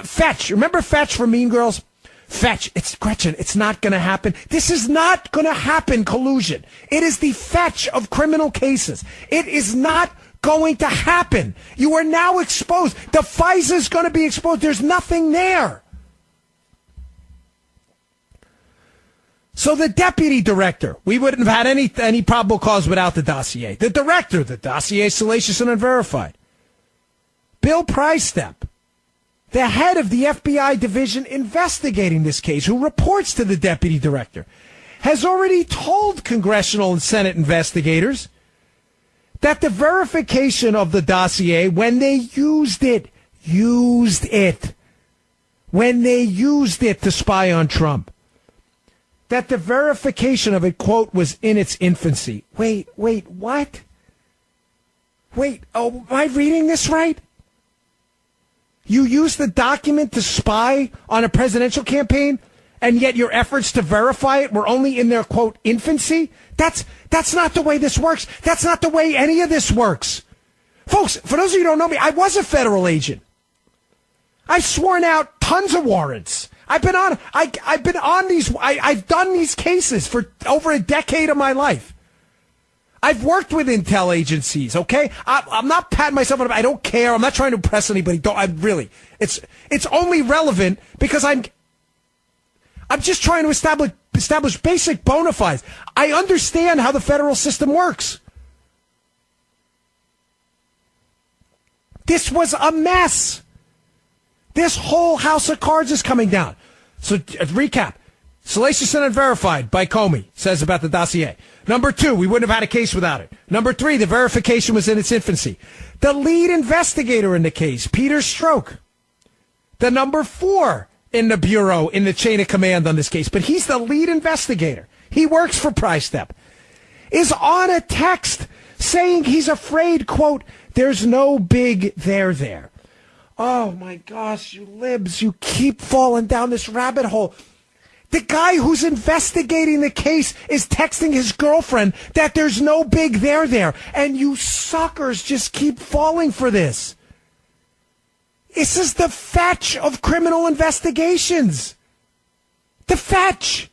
Fetch. Remember fetch from Mean Girls? Fetch. It's Gretchen. It's not going to happen. This is not going to happen, collusion. It is the fetch of criminal cases. It is not going to happen. You are now exposed. The FISA is going to be exposed. There's nothing there. So the deputy director, we wouldn't have had any probable cause without the dossier. The director, the dossier is salacious and unverified. Bill Prystep, the head of the FBI division investigating this case, who reports to the deputy director, has already told congressional and Senate investigators that the verification of the dossier, when they used it to spy on Trump, that the verification of it, quote, was in its infancy. Wait, what? Am I reading this right? You used the document to spy on a presidential campaign, and yet your efforts to verify it were only in their, quote, infancy? That's not the way this works. That's not the way any of this works. Folks, for those of you who don't know me, I was a federal agent. I've sworn out tons of warrants. I've done these cases for over a decade of my life. I've worked with intel agencies, okay? I'm not patting myself on the back. I don't care. I'm not trying to impress anybody. It's only relevant because I'm just trying to establish basic bona fides. I understand how the federal system works. This was a mess. This whole house of cards is coming down. So, recap. Salacious and unverified by Comey says about the dossier. Number 2, we wouldn't have had a case without it. Number 3, the verification was in its infancy. The lead investigator in the case, Peter Strzok, the number 4 in the bureau, in the chain of command on this case, but he's the lead investigator. He works for Pri-Step, is on a text saying he's afraid, quote, there's no big there. Oh, my gosh, you libs, you keep falling down this rabbit hole. The guy who's investigating the case is texting his girlfriend that there's no big there. And you suckers just keep falling for this. This is the fetch of criminal investigations. The fetch.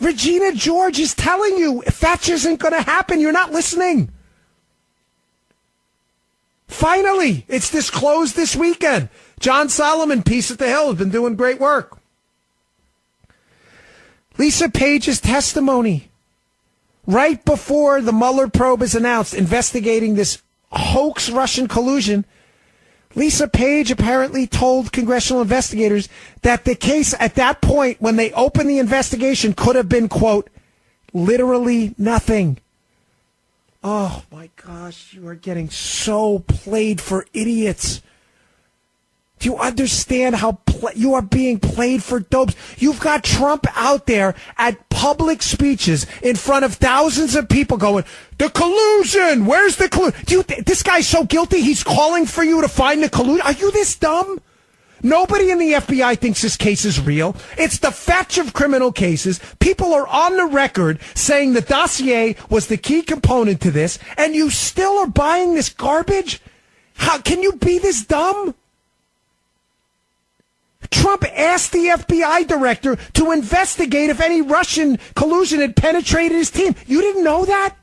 Regina George is telling you fetch isn't going to happen. You're not listening. Finally, it's disclosed this weekend. John Solomon, Peace at the Hill, has been doing great work. Lisa Page's testimony right before the Mueller probe is announced, investigating this hoax Russian collusion. Lisa Page apparently told congressional investigators that the case at that point, when they opened the investigation, could have been, quote, literally nothing. Oh, my gosh, you are getting so played for idiots. Do you understand how you are being played for dopes? You've got Trump out there at public speeches in front of thousands of people going, the collusion, where's the collusion? This guy's so guilty, he's calling for you to find the collusion. Are you this dumb? Nobody in the FBI thinks this case is real. It's the fetch of criminal cases. People are on the record saying the dossier was the key component to this, and you still are buying this garbage? How can you be this dumb? Trump asked the FBI director to investigate if any Russian collusion had penetrated his team. You didn't know that?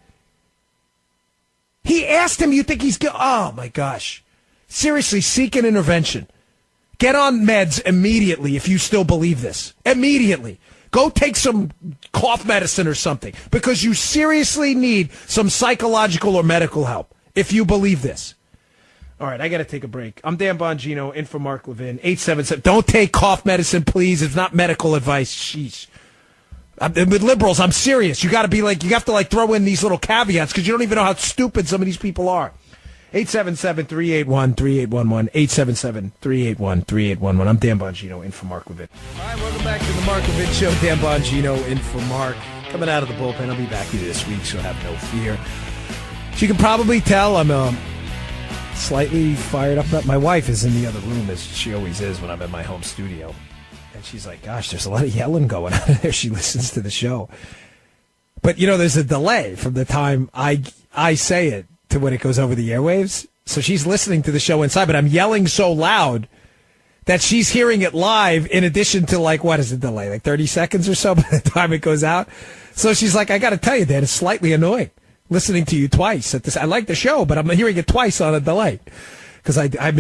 He asked him, you think he's guilty? Oh, my gosh. Seriously, seek an intervention. Get on meds immediately if you still believe this. Immediately. Go take some cough medicine or something, because you seriously need some psychological or medical help if you believe this. All right, I got to take a break. I'm Dan Bongino, in for Mark Levin. 877. Don't take cough medicine, please. It's not medical advice. Sheesh. With liberals, I'm serious. You got to be like, you have to throw in these little caveats because you don't even know how stupid some of these people are. 877-381-3811. 877-381-3811. I'm Dan Bongino, in for Mark Levin. All right, welcome back to the Mark Levin Show. Dan Bongino, in for Mark. Coming out of the bullpen. I'll be back with you this week, so have no fear. So you can probably tell I'm slightly fired up. My wife is in the other room, as she always is when I'm in my home studio. And she's like, gosh, there's a lot of yelling going on there. She listens to the show. But, there's a delay from the time I say it to when it goes over the airwaves. So she's listening to the show inside, but I'm yelling so loud that she's hearing it live in addition to, what is the delay? 30 seconds or so by the time it goes out. So she's like, I got to tell you, Dad, it's slightly annoying listening to you twice at this. I like the show, but I'm hearing it twice on a delay because I've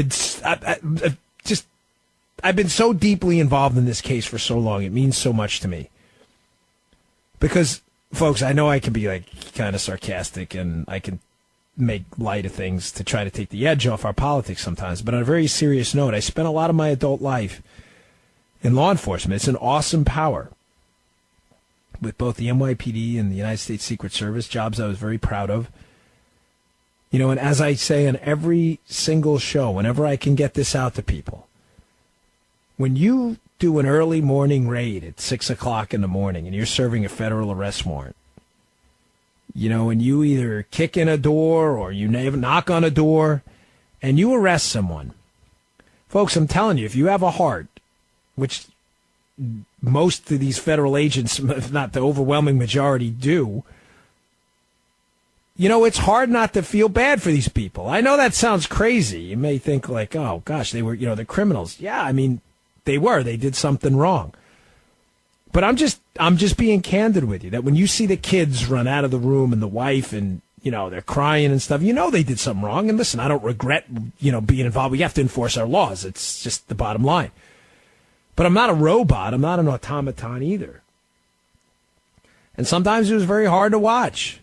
been so deeply involved in this case for so long. It means so much to me because, folks, I know I can be kind of sarcastic and I can make light of things to try to take the edge off our politics sometimes. But on a very serious note, I spent a lot of my adult life in law enforcement. It's an awesome power. With both the NYPD and the United States Secret Service, jobs I was very proud of. And as I say on every single show, whenever I can get this out to people, when you do an early morning raid at 6 o'clock in the morning and you're serving a federal arrest warrant, and you either kick in a door or you knock on a door and you arrest someone, folks, I'm telling you, if you have a heart, which most of these federal agents, if not the overwhelming majority, do, it's hard not to feel bad for these people. I know that sounds crazy. You may think oh, gosh, they were, they're criminals. Yeah, they were. They did something wrong. But I'm just being candid with you that when you see the kids run out of the room and the wife and, they're crying and stuff, they did something wrong. And listen, I don't regret, being involved. We have to enforce our laws. It's just the bottom line. But I'm not a robot. I'm not an automaton either. And sometimes it was very hard to watch.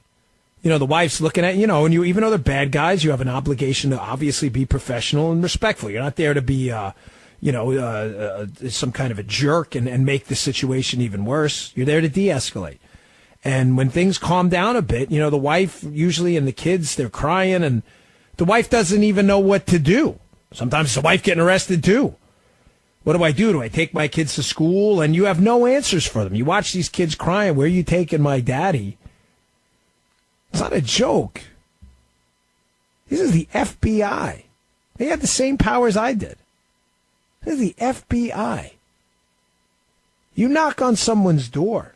The wife's looking at, and you, even though they're bad guys, you have an obligation to obviously be professional and respectful. You're not there to be, some kind of a jerk and make the situation even worse. You're there to de-escalate. And when things calm down a bit, the wife usually and the kids, they're crying, and the wife doesn't even know what to do. Sometimes the wife getting arrested too. What do I do? Do I take my kids to school? And you have no answers for them. You watch these kids crying. Where are you taking my daddy? It's not a joke. This is the FBI. They had the same powers I did. This is the FBI. You knock on someone's door.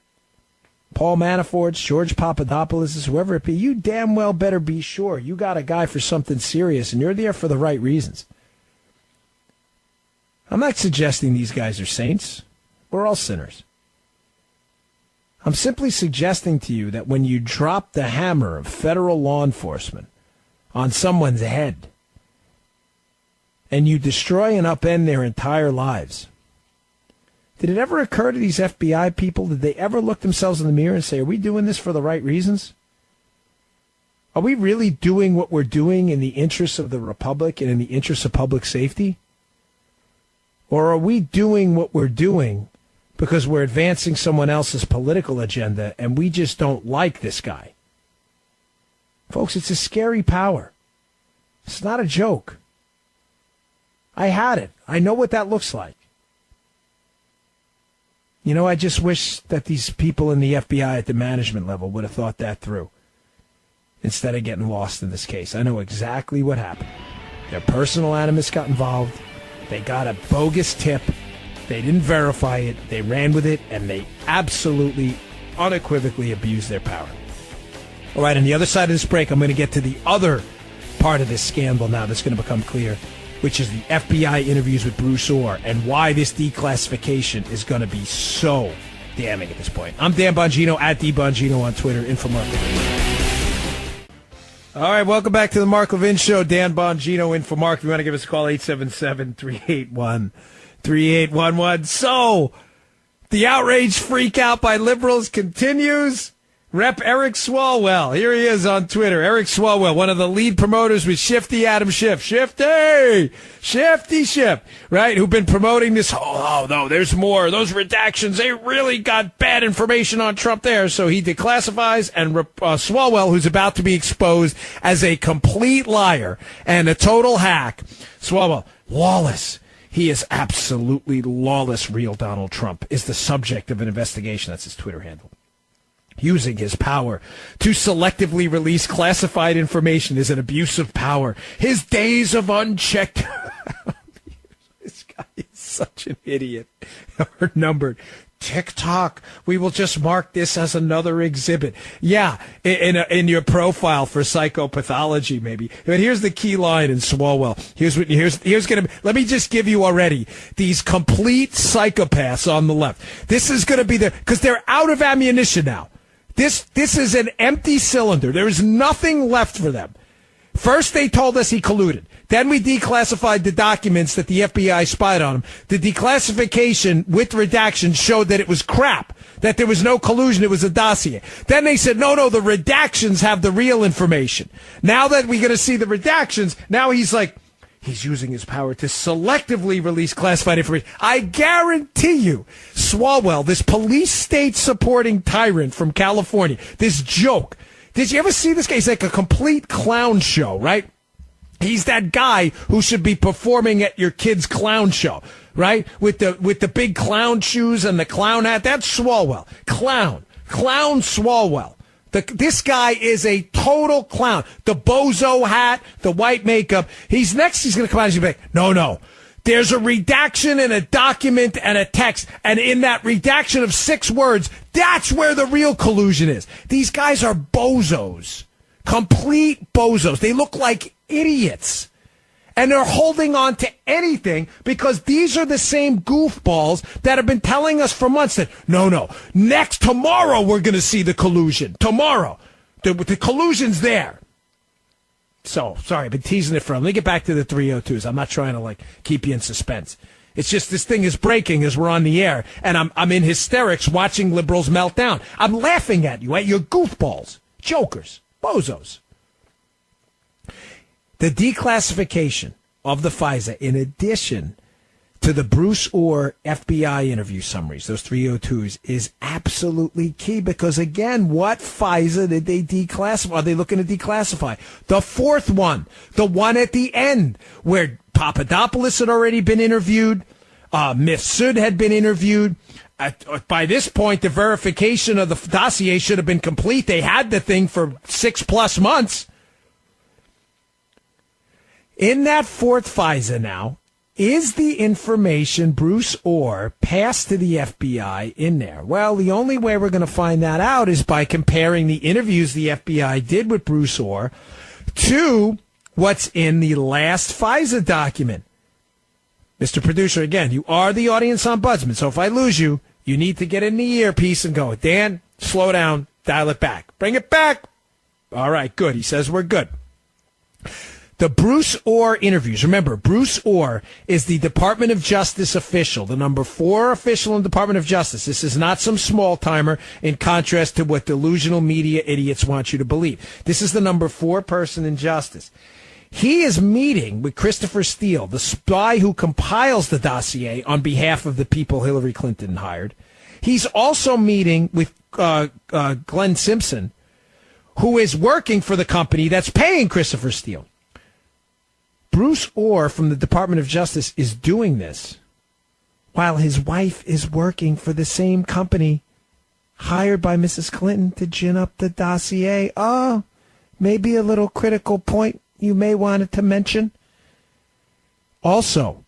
Paul Manafort's, George Papadopoulos', whoever it be, you damn well better be sure you got a guy for something serious and you're there for the right reasons. I'm not suggesting these guys are saints. We're all sinners. I'm simply suggesting to you that when you drop the hammer of federal law enforcement on someone's head and you destroy and upend their entire lives, did it ever occur to these FBI people, did they ever look themselves in the mirror and say, are we doing this for the right reasons? Are we really doing what we're doing in the interests of the Republic and in the interests of public safety? Or are we doing what we're doing because we're advancing someone else's political agenda and we just don't like this guy? Folks, it's a scary power. It's not a joke. I had it. I know what that looks like. I just wish that these people in the FBI at the management level would have thought that through instead of getting lost in this case. I know exactly what happened. Their personal animus got involved. They got a bogus tip. They didn't verify it. They ran with it, and they absolutely, unequivocally abused their power. All right, on the other side of this break, I'm going to get to the other part of this scandal now that's going to become clear, which is the FBI interviews with Bruce Orr and why this declassification is going to be so damning at this point. I'm Dan Bongino, at DBongino on Twitter, InfoMark. All right, welcome back to the Mark Levin Show. Dan Bongino in for Mark. If you want to give us a call, 877-381-3811. So, the outrage freak out by liberals continues. Rep. Eric Swalwell, here he is on Twitter. Eric Swalwell, one of the lead promoters with Shifty Adam Schiff. Shifty Schiff, right? Who've been promoting this. Oh, no, there's more. Those redactions, they really got bad information on Trump there. So he declassifies, and Swalwell, who's about to be exposed as a complete liar and a total hack. Swalwell, lawless. He is absolutely lawless. Real Donald Trump is the subject of an investigation. That's his Twitter handle. Using his power to selectively release classified information is an abuse of power. His days of unchecked... This guy is such an idiot. Are numbered. TikTok, we will just mark this as another exhibit. Yeah, in your profile for psychopathology, maybe. But here's the key line in Swalwell. Here's gonna. Let me just give you already these complete psychopaths on the left. This is gonna be because they're out of ammunition now. This is an empty cylinder. There is nothing left for them. First, they told us he colluded. Then we declassified the documents that the FBI spied on him. The declassification with redaction showed that it was crap, that there was no collusion, it was a dossier. Then they said, no, the redactions have the real information. Now that we're going to see the redactions, now he's using his power to selectively release classified information. I guarantee you, Swalwell, this police state supporting tyrant from California, this joke. Did you ever see this guy? He's like a complete clown show, right? He's that guy who should be performing at your kid's clown show, right? With the big clown shoes and the clown hat. That's Swalwell. Clown Swalwell. This guy is a total clown. The bozo hat, the white makeup. He's going to come out and he's going to be like, no. There's a redaction in a document and a text. And in that redaction of 6 words, that's where the real collusion is. These guys are bozos. Complete bozos. They look like idiots. And they're holding on to anything because these are the same goofballs that have been telling us for months that, no, tomorrow we're going to see the collusion. Tomorrow. The collusion's there. So, sorry, I've been teasing it for Let me get back to the 302s. I'm not trying to, keep you in suspense. It's just this thing is breaking as we're on the air, and I'm in hysterics watching liberals melt down. I'm laughing at you, at your goofballs, jokers, bozos. The declassification of the FISA, in addition to the Bruce Orr FBI interview summaries, those 302s, is absolutely key because, again, what FISA did they declassify? Are they looking to declassify? The fourth one, the one at the end, where Papadopoulos had already been interviewed, Mifsud had been interviewed. By this point, the verification of the dossier should have been complete. They had the thing for 6+ months. In that fourth FISA now, is the information Bruce Orr passed to the FBI in there? Well, the only way we're going to find that out is by comparing the interviews the FBI did with Bruce Orr to what's in the last FISA document. Mr. Producer, again, you are the audience ombudsman, so if I lose you, you need to get in the earpiece and go, Dan, slow down, dial it back. Bring it back. All right, good. He says we're good. The Bruce Orr interviews. Remember, Bruce Orr is the Department of Justice official, the number 4 official in the Department of Justice. This is not some small timer in contrast to what delusional media idiots want you to believe. This is the number 4 person in justice. He is meeting with Christopher Steele, the spy who compiles the dossier on behalf of the people Hillary Clinton hired. He's also meeting with Glenn Simpson, who is working for the company that's paying Christopher Steele. Bruce Orr from the Department of Justice is doing this while his wife is working for the same company hired by Mrs. Clinton to gin up the dossier. Oh, maybe a little critical point you may want to mention. Also,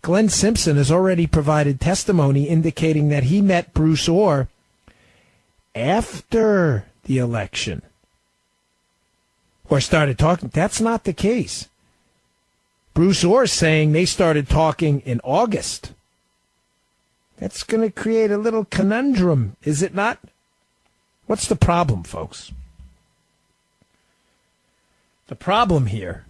Glenn Simpson has already provided testimony indicating that he met Bruce Orr after the election or started talking. That's not the case. Bruce Orr is saying they started talking in August. That's going to create a little conundrum, is it not? What's the problem, folks? The problem here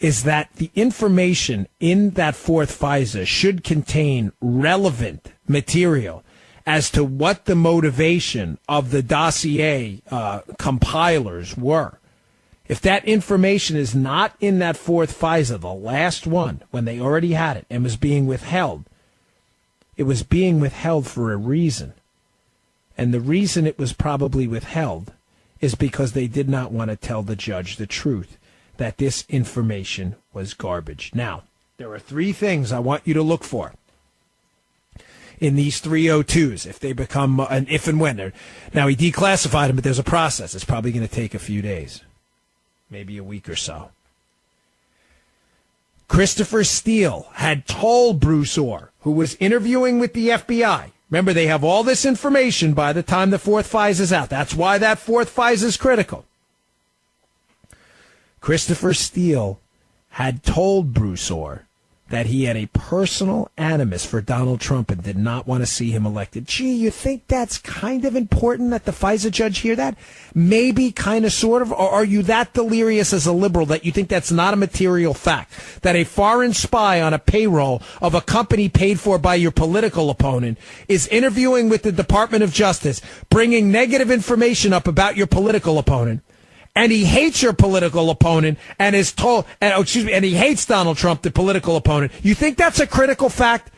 is that the information in that fourth FISA should contain relevant material as to what the motivation of the dossier compilers were. If that information is not in that fourth FISA, the last one, when they already had it and was being withheld, it was being withheld for a reason. And the reason it was probably withheld is because they did not want to tell the judge the truth, that this information was garbage. Now, there are 3 things I want you to look for in these 302s, if they become, and if and when they're. Now, he declassified them, but there's a process. It's probably going to take a few days. Maybe a week or so. Christopher Steele had told Bruce Orr, who was interviewing with the FBI. Remember, they have all this information by the time the fourth FISA is out. That's why that fourth FISA is critical. Christopher Steele had told Bruce Orr that he had a personal animus for Donald Trump and did not want to see him elected. Gee, you think that's kind of important that the FISA judge hear that? Maybe, kind of, sort of? Or are you that delirious as a liberal that you think that's not a material fact? That a foreign spy on a payroll of a company paid for by your political opponent is interviewing with the Department of Justice, bringing negative information up about your political opponent, and he hates your political opponent and is told, and he hates Donald Trump, the political opponent. You think that's a critical fact?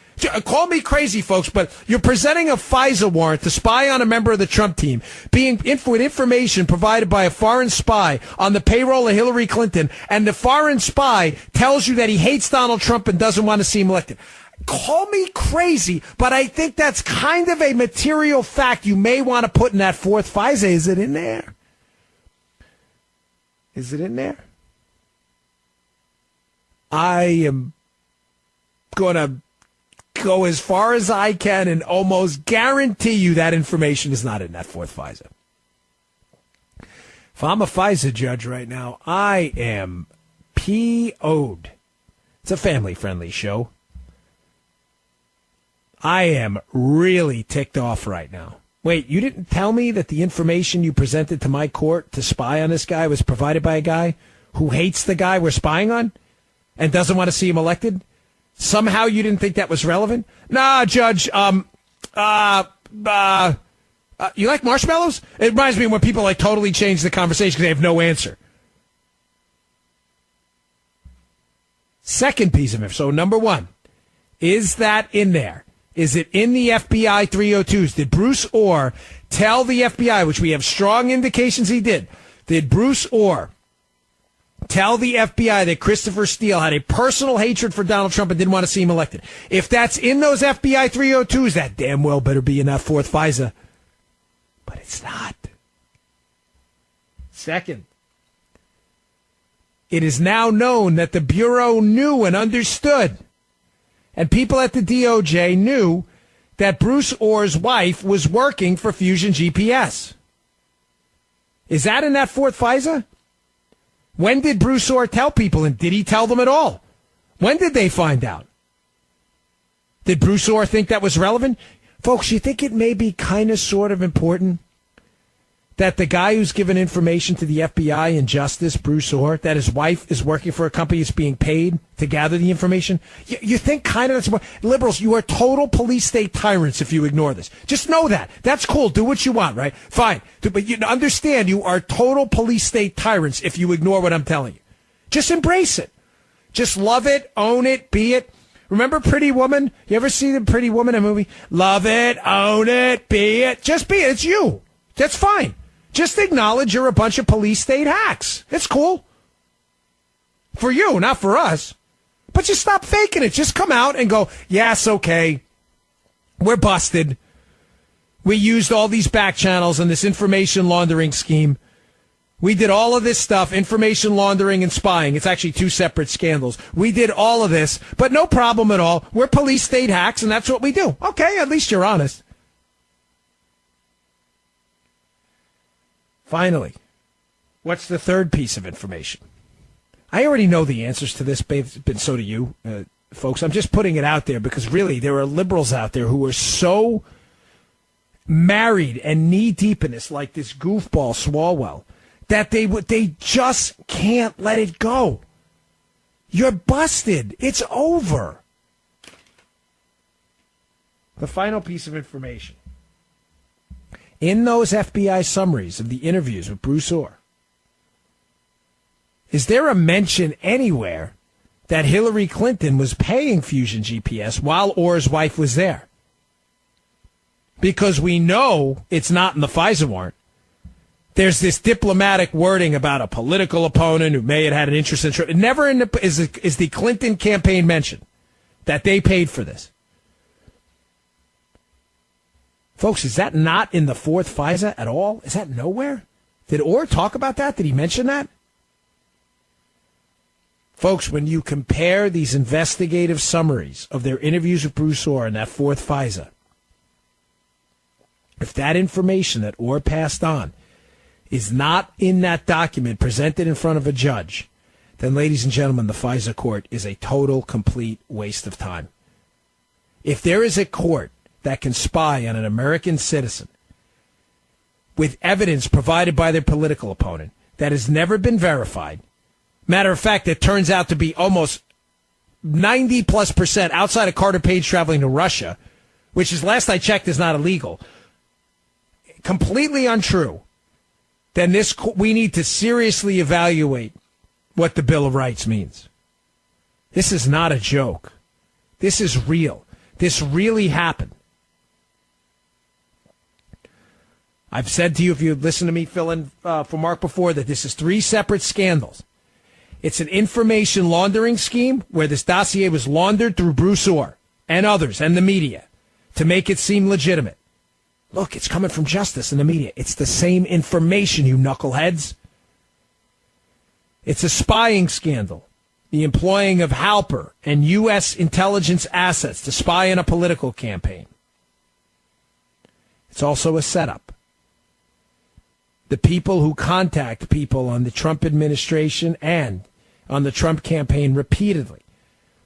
Call me crazy, folks, but you're presenting a FISA warrant to spy on a member of the Trump team, with information provided by a foreign spy on the payroll of Hillary Clinton, and the foreign spy tells you that he hates Donald Trump and doesn't want to see him elected. Call me crazy, but I think that's kind of a material fact you may want to put in that fourth FISA. Is it in there? Is it in there? I am going to go as far as I can and almost guarantee you that information is not in that fourth FISA. If I'm a FISA judge right now, I am PO'd. It's a family-friendly show. I am really ticked off right now. Wait, you didn't tell me that the information you presented to my court to spy on this guy was provided by a guy who hates the guy we're spying on and doesn't want to see him elected? Somehow you didn't think that was relevant? Nah, Judge, you like marshmallows? It reminds me when people like totally change the conversation because they have no answer. Second piece of info. So number one, is that in there? Is it in the FBI 302s? Did Bruce Orr tell the FBI, which we have strong indications he did Bruce Orr tell the FBI that Christopher Steele had a personal hatred for Donald Trump and didn't want to see him elected? If that's in those FBI 302s, that damn well better be in that fourth FISA. But it's not. Second, it is now known that the Bureau knew and understood, and people at the DOJ knew, that Bruce Orr's wife was working for Fusion GPS. Is that in that fourth FISA? When did Bruce Orr tell people, and did he tell them at all? When did they find out? Did Bruce Orr think that was relevant? Folks, you think it may be kind of sort of important that the guy who's given information to the FBI and Justice, Bruce Orr, that his wife is working for a company that's being paid to gather the information? You think kind of that's more. Liberals, you are total police state tyrants if you ignore this. Just know that. That's cool. Do what you want, right? Fine. But you understand you are total police state tyrants if you ignore what I'm telling you. Just embrace it. Just love it, own it, be it. Remember Pretty Woman? You ever see the Pretty Woman, a movie? Love it, own it, be it. Just be it. It's you. That's fine. Just acknowledge you're a bunch of police state hacks. It's cool. For you, not for us. But just stop faking it. Just come out and go, yes, okay. We're busted. We used all these back channels and this information laundering scheme. We did all of this stuff, information laundering and spying. It's actually two separate scandals. We did all of this, but no problem at all. We're police state hacks, and that's what we do. Okay, at least you're honest. Finally, what's the third piece of information? I already know the answers to this, but so do you, folks. I'm just putting it out there because really there are liberals out there who are so married and knee-deep in this, like this goofball Swalwell, that they just can't let it go. You're busted. It's over. The final piece of information. In those FBI summaries of the interviews with Bruce Orr, is there a mention anywhere that Hillary Clinton was paying Fusion GPS while Orr's wife was there? Because we know it's not in the FISA warrant. There's this diplomatic wording about a political opponent who may have had an interest in Trump. Never is the Clinton campaign mentioned that they paid for this. Folks, is that not in the fourth FISA at all? Is that nowhere? Did Orr talk about that? Did he mention that? Folks, when you compare these investigative summaries of their interviews with Bruce Orr in that fourth FISA, if that information that Orr passed on is not in that document presented in front of a judge, then, ladies and gentlemen, the FISA court is a total, complete waste of time. If there is a court that can spy on an American citizen with evidence provided by their political opponent that has never been verified, matter of fact, it turns out to be almost 90+% outside of Carter Page traveling to Russia, which is, last I checked, is not illegal, completely untrue, then we need to seriously evaluate what the Bill of Rights means. This is not a joke. This is real. This really happened. I've said to you, if you listen to me fill in for Mark before, that this is three separate scandals. It's an information laundering scheme where this dossier was laundered through Bruce Orr and others and the media to make it seem legitimate. Look, it's coming from Justice and the media. It's the same information, you knuckleheads. It's a spying scandal. The employing of Halper and U.S. intelligence assets to spy in a political campaign. It's also a setup. the people who contact people on the Trump administration and on the Trump campaign repeatedly,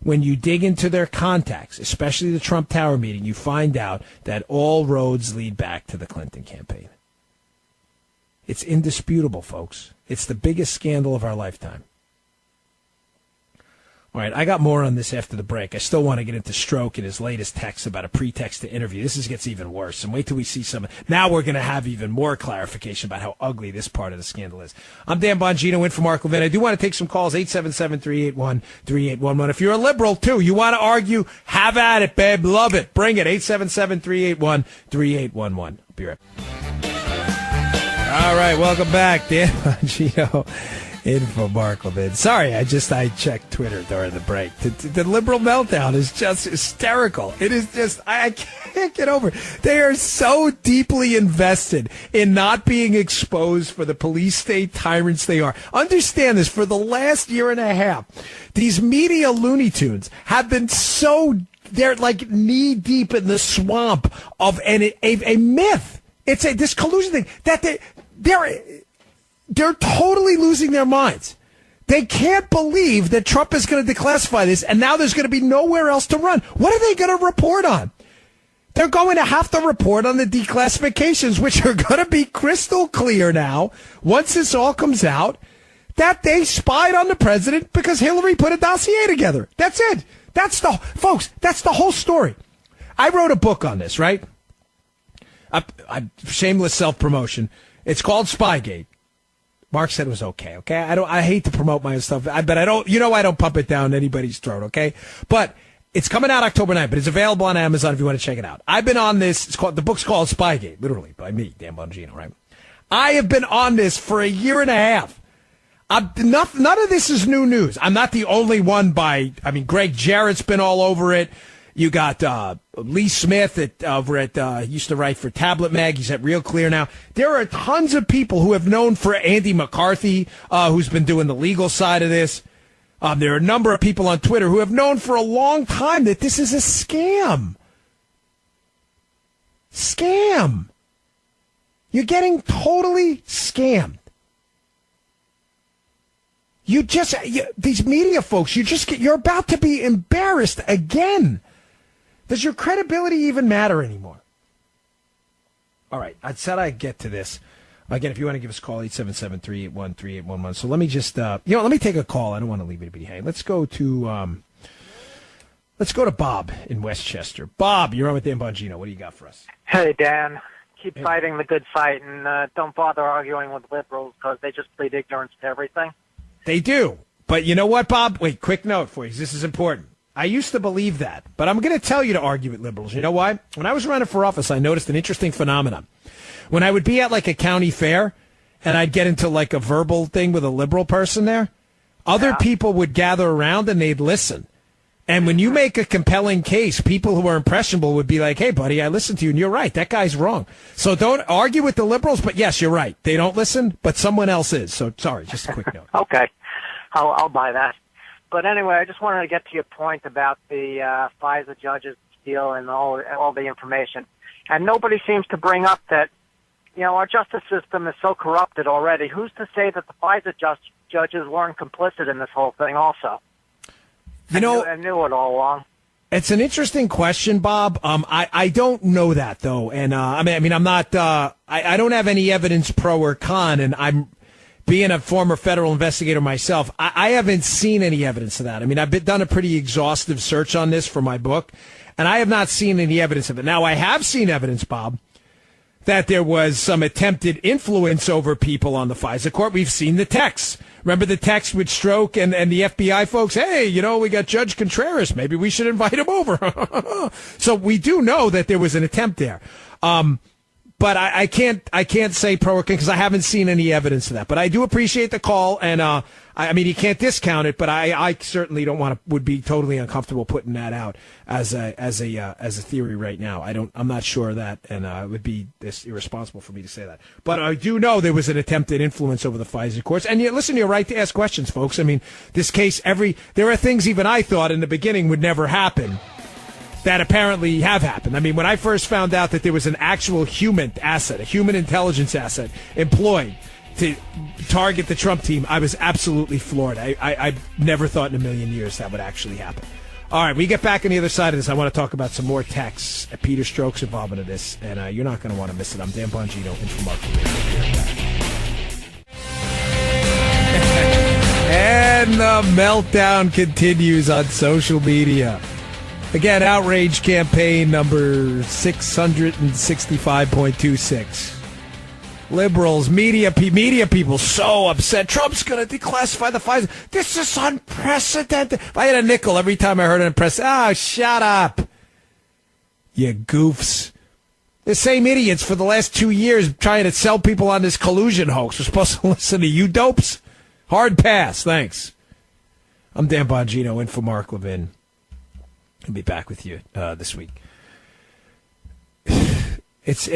when you dig into their contacts, especially the Trump Tower meeting, you find out that all roads lead back to the Clinton campaign. It's indisputable, folks. It's the biggest scandal of our lifetime. All right, I got more on this after the break. I still want to get into Stroke and his latest text about a pretext to interview. This gets even worse. And wait till we see some. Now we're going to have even more clarification about how ugly this part of the scandal is. I'm Dan Bongino, in for Mark Levin. I do want to take some calls, 877-381-3811. If you're a liberal, too, you want to argue, have at it, babe. Love it. Bring it, 877-381-3811. I'll be right back. All right, welcome back. Dan Bongino. In for Mark Levin. Sorry, I checked Twitter during the break. The liberal meltdown is just hysterical. It is just, I can't get over it. They are so deeply invested in not being exposed for the police state tyrants they are. Understand this, for the last year and a half, these media Looney Tunes have been they're like knee deep in the swamp of a myth. It's this collusion thing that they're totally losing their minds. They can't believe that Trump is going to declassify this, and now there's going to be nowhere else to run. What are they going to report on? They're going to have to report on the declassifications, which are going to be crystal clear now, once this all comes out, that they spied on the president because Hillary put a dossier together. That's it. That's the whole story. I wrote a book on this, right? Shameless self-promotion. It's called Spygate. Mark said it was okay. I hate to promote my own stuff, but I don't pump it down anybody's throat, okay? But it's coming out October 9th, but it's available on Amazon if you want to check it out. I've been on this. The book's called Spygate, literally, by me, Dan Bongino, right? I have been on this for a year and a half. None of this is new news. I'm not the only one Greg Jarrett's been all over it. You got Lee Smith he used to write for Tablet Mag. He's at Real Clear now. There are tons of people who have known for Andy McCarthy, who's been doing the legal side of this. There are a number of people on Twitter who have known for a long time that this is a scam. Scam. You're getting totally scammed. These media folks, you're about to be embarrassed again. Does your credibility even matter anymore? All right, I said I'd get to this. Again, if you want to give us a call, 877-381-3811. So let me just, let me take a call. I don't want to leave anybody hanging. Let's go to Bob in Westchester. Bob, you're on with Dan Bongino. What do you got for us? Hey, Dan. Keep fighting the good fight, and don't bother arguing with liberals because they just plead ignorance to everything. They do. But you know what, Bob? Wait, quick note for you. This is important. I used to believe that, but I'm going to tell you to argue with liberals. You know why? When I was running for office, I noticed an interesting phenomenon. When I would be at like a county fair and I'd get into like a verbal thing with a liberal person there, other people would gather around and they'd listen. And when you make a compelling case, people who are impressionable would be like, hey, buddy, I listened to you and you're right. That guy's wrong. So don't argue with the liberals. But yes, you're right. They don't listen, but someone else is. So sorry, just a quick note. Okay. I'll buy that. But anyway, I just wanted to get to your point about the FISA judges deal and all the information. And nobody seems to bring up that, our justice system is so corrupted already. Who's to say that the FISA judges weren't complicit in this whole thing also? I knew it all along. It's an interesting question, Bob. I don't know that, though. And, I'm not, I don't have any evidence pro or con, and I'm, being a former federal investigator myself, I haven't seen any evidence of that. I mean, I've done a pretty exhaustive search on this for my book, and I have not seen any evidence of it. Now, I have seen evidence, Bob, that there was some attempted influence over people on the FISA court. We've seen the texts. Remember the text with Stroke and the FBI folks? Hey, we got Judge Contreras. Maybe we should invite him over. So we do know that there was an attempt there. But I can't say pro or con because I haven't seen any evidence of that. But I do appreciate the call, and you can't discount it. But I certainly would be totally uncomfortable putting that out as a theory right now. I'm not sure of that, and it would be irresponsible for me to say that. But I do know there was an attempted influence over the FISA courts. And listen, you're right to ask questions, folks. I mean, this case, there are things even I thought in the beginning would never happen. that apparently have happened. I mean, when I first found out that there was an actual human asset, a human intelligence asset employed to target the Trump team, I was absolutely floored. I never thought in a million years that would actually happen. All right, we get back on the other side of this. I want to talk about some more texts. Peter Stroke's involvement in this, and you're not going to want to miss it. I'm Dan Bongino, in for Mark. And the meltdown continues on social media. Again, outrage campaign number 665.26. Liberals, media people so upset. Trump's going to declassify the FISA. This is unprecedented. If I had a nickel every time I heard an press, shut up. You goofs. The same idiots for the last 2 years trying to sell people on this collusion hoax. We're supposed to listen to you dopes? Hard pass, thanks. I'm Dan Bongino, in for Mark Levin. I'll be back with you this week. It's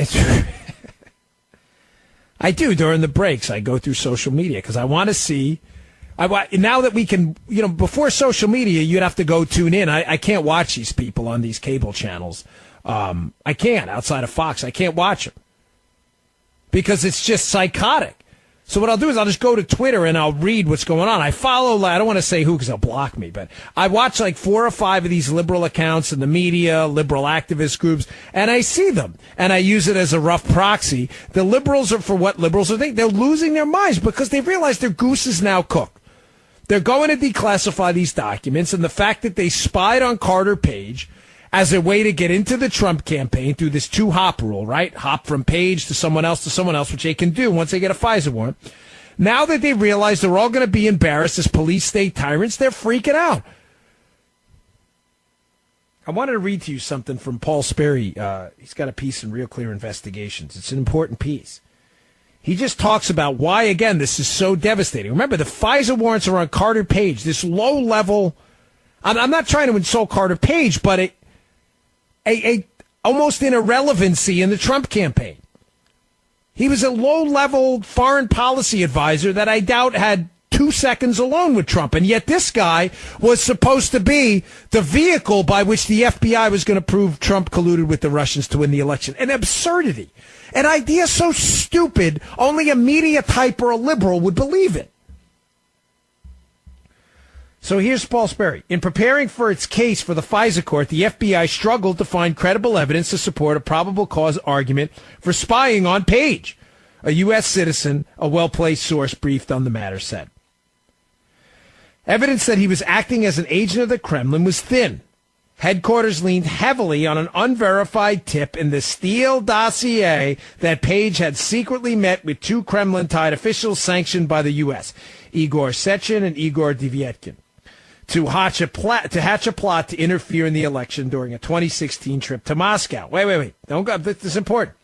I do during the breaks. I go through social media because I want to see. Now that we can, before social media, you'd have to go tune in. I can't watch these people on these cable channels. I can't outside of Fox. I can't watch them because it's just psychotic. So what I'll do is I'll just go to Twitter and I'll read what's going on. I follow, I don't want to say who because they'll block me, but I watch like 4 or 5 of these liberal accounts in the media, liberal activist groups, and I see them. And I use it as a rough proxy. The liberals are for what liberals are thinking. They're losing their minds because they realize their goose is now cooked. They're going to declassify these documents, and the fact that they spied on Carter Page as a way to get into the Trump campaign through this 2-hop rule, right? Hop from Page to someone else, which they can do once they get a FISA warrant. Now that they realize they're all going to be embarrassed as police state tyrants, they're freaking out. I wanted to read to you something from Paul Sperry. He's got a piece in Real Clear Investigations. It's an important piece. He just talks about why, again, this is so devastating. Remember, the FISA warrants are on Carter Page, this low-level. I'm not trying to insult Carter Page, but a almost an irrelevancy in the Trump campaign. He was a low-level foreign policy advisor that I doubt had 2 seconds alone with Trump, and yet this guy was supposed to be the vehicle by which the FBI was going to prove Trump colluded with the Russians to win the election. An absurdity. An idea so stupid, only a media type or a liberal would believe it. So here's Paul Sperry. In preparing for its case for the FISA court, the FBI struggled to find credible evidence to support a probable cause argument for spying on Page. A U.S. citizen, a well-placed source briefed on the matter, said. Evidence that he was acting as an agent of the Kremlin was thin. Headquarters leaned heavily on an unverified tip in the Steele dossier that Page had secretly met with 2 Kremlin-tied officials sanctioned by the U.S., Igor Sechin and Igor Devietkin, to hatch a plot to interfere in the election during a 2016 trip to Moscow. Wait. Don't go. This is important.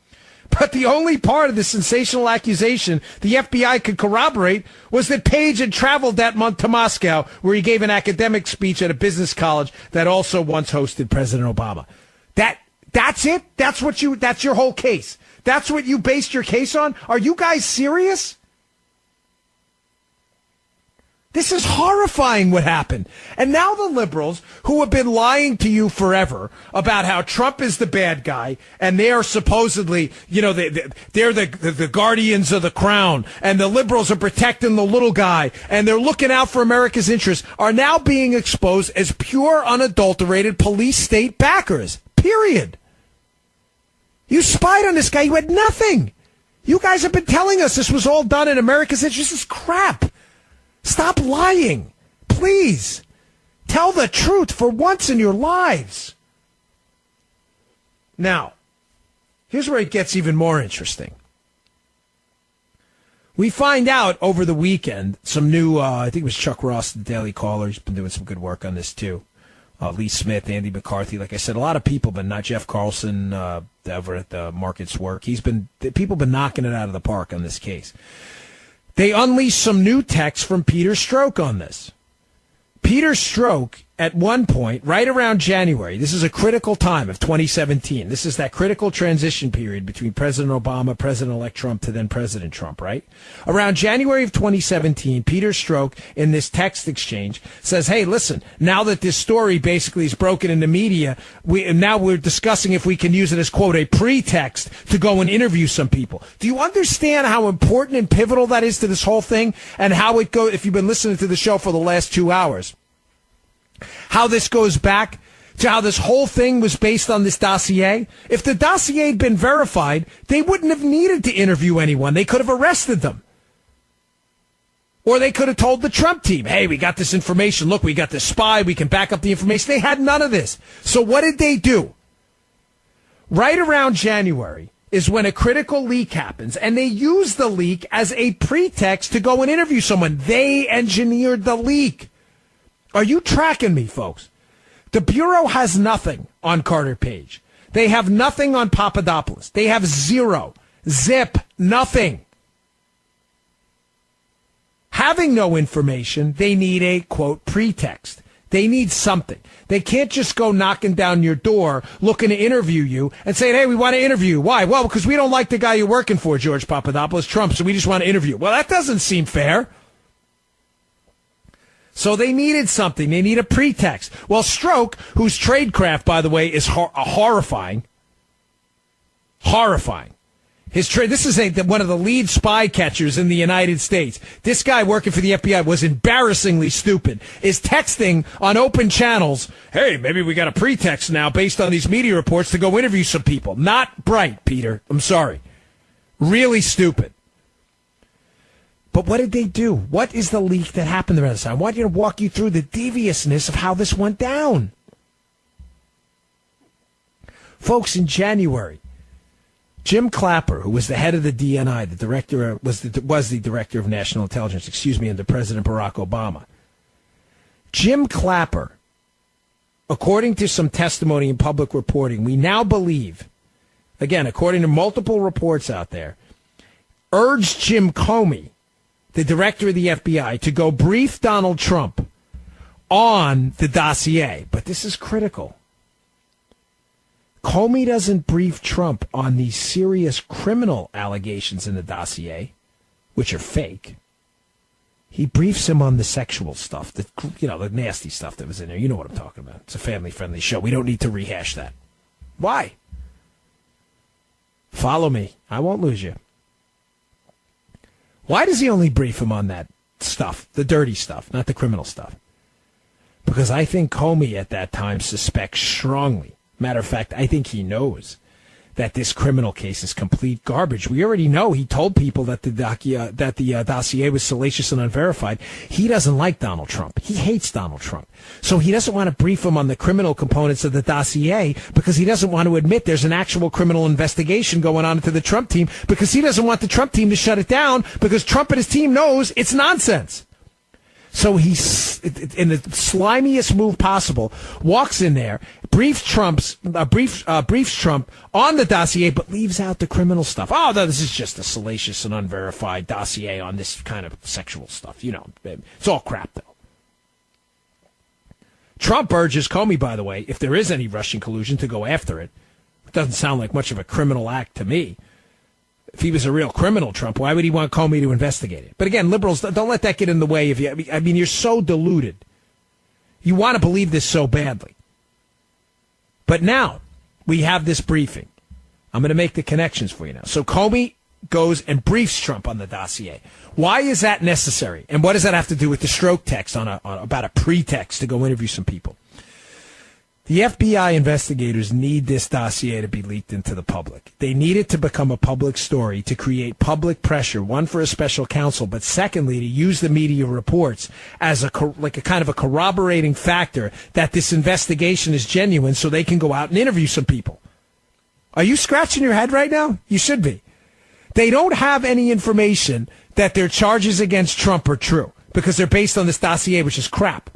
But the only part of the sensational accusation the FBI could corroborate was that Page had traveled that month to Moscow, where he gave an academic speech at a business college that also once hosted President Obama. That's it? That's your whole case? That's what you based your case on? Are you guys serious? This is horrifying what happened. And now the liberals, who have been lying to you forever about how Trump is the bad guy, and they are supposedly, they're the guardians of the crown, and the liberals are protecting the little guy, and they're looking out for America's interests, are now being exposed as pure, unadulterated police state backers. Period. You spied on this guy. You had nothing. You guys have been telling us this was all done in America's interest. This is crap. Stop lying. Please. Tell the truth for once in your lives. Now, here's where it gets even more interesting. We find out over the weekend some new, I think it was Chuck Ross, the Daily Caller. He's been doing some good work on this too. Lee Smith, Andy McCarthy. Like I said, a lot of people, but not Jeff Carlson over at the Markets Work. People have been knocking it out of the park on this case. They unleashed some new text from Peter Stroke on this. Peter Stroke at one point, right around January, this is a critical time of 2017. This is that critical transition period between President Obama, President-elect Trump, to then President Trump, right? Around January of 2017, Peter Strzok, in this text exchange, says, hey, listen, now that this story basically is broken in the media, now we're discussing if we can use it as, quote, a pretext to go and interview some people. Do you understand how important and pivotal that is to this whole thing, and how it goes, if you've been listening to the show for the last 2 hours? How this goes back to how this whole thing was based on this dossier. If the dossier had been verified, they wouldn't have needed to interview anyone. They could have arrested them. Or they could have told the Trump team, hey, we got this information. Look, we got this spy. We can back up the information. They had none of this. So what did they do? Right around January is when a critical leak happens, and they use the leak as a pretext to go and interview someone. They engineered the leak. Are you tracking me, folks? The Bureau has nothing on Carter Page. They have nothing on Papadopoulos. They have zero. Zip. Nothing. Having no information, they need a, quote, pretext. They need something. They can't just go knocking down your door looking to interview you and saying, hey, we want to interview you. Why? Well, because we don't like the guy you're working for, George Papadopoulos, Trump, so we just want to interview you. Well, that doesn't seem fair. So they needed something. They need a pretext. Well, Strzok, whose tradecraft, by the way, is horrifying. Horrifying. This is one of the lead spy catchers in the United States. This guy working for the FBI was embarrassingly stupid. Is texting on open channels, hey, maybe we got a pretext now based on these media reports to go interview some people. Not bright, Peter. I'm sorry. Really stupid. But what did they do? What is the leak that happened around this time? I want you to walk you through the deviousness of how this went down. Folks, in January, Jim Clapper, who was the head of the DNI, was the director of national intelligence, under President Barack Obama. Jim Clapper, according to some testimony and public reporting, we now believe, again, according to multiple reports out there, urged Jim Comey, the director of the FBI, to go brief Donald Trump on the dossier. But this is critical. Comey doesn't brief Trump on these serious criminal allegations in the dossier, which are fake. He briefs him on the sexual stuff, the nasty stuff that was in there. You know what I'm talking about. It's a family-friendly show. We don't need to rehash that. Why? Follow me. I won't lose you. Why does he only brief him on that stuff, the dirty stuff, not the criminal stuff? Because I think Comey at that time suspects strongly. Matter of fact, I think he knows that this criminal case is complete garbage. We already know he told people that the dossier was salacious and unverified. He doesn't like Donald Trump. He hates Donald Trump. So he doesn't want to brief him on the criminal components of the dossier because he doesn't want to admit there's an actual criminal investigation going on into the Trump team because he doesn't want the Trump team to shut it down because Trump and his team knows it's nonsense. So he's, in the slimiest move possible, walks in there, briefs Trump on the dossier, but leaves out the criminal stuff. Oh, no, this is just a salacious and unverified dossier on this kind of sexual stuff. It's all crap, though. Trump urges Comey, by the way, if there is any Russian collusion, to go after it. It doesn't sound like much of a criminal act to me. If he was a real criminal, Trump, why would he want Comey to investigate it? But again, liberals, don't let that get in the way of you. I mean, you're so deluded. You want to believe this so badly. But now we have this briefing. I'm going to make the connections for you now. So Comey goes and briefs Trump on the dossier. Why is that necessary? And what does that have to do with the Strzok text about a pretext to go interview some people? The FBI investigators need this dossier to be leaked into the public. They need it to become a public story, to create public pressure, one, for a special counsel, but secondly, to use the media reports as a kind of a corroborating factor that this investigation is genuine so they can go out and interview some people. Are you scratching your head right now? You should be. They don't have any information that their charges against Trump are true because they're based on this dossier, which is crap.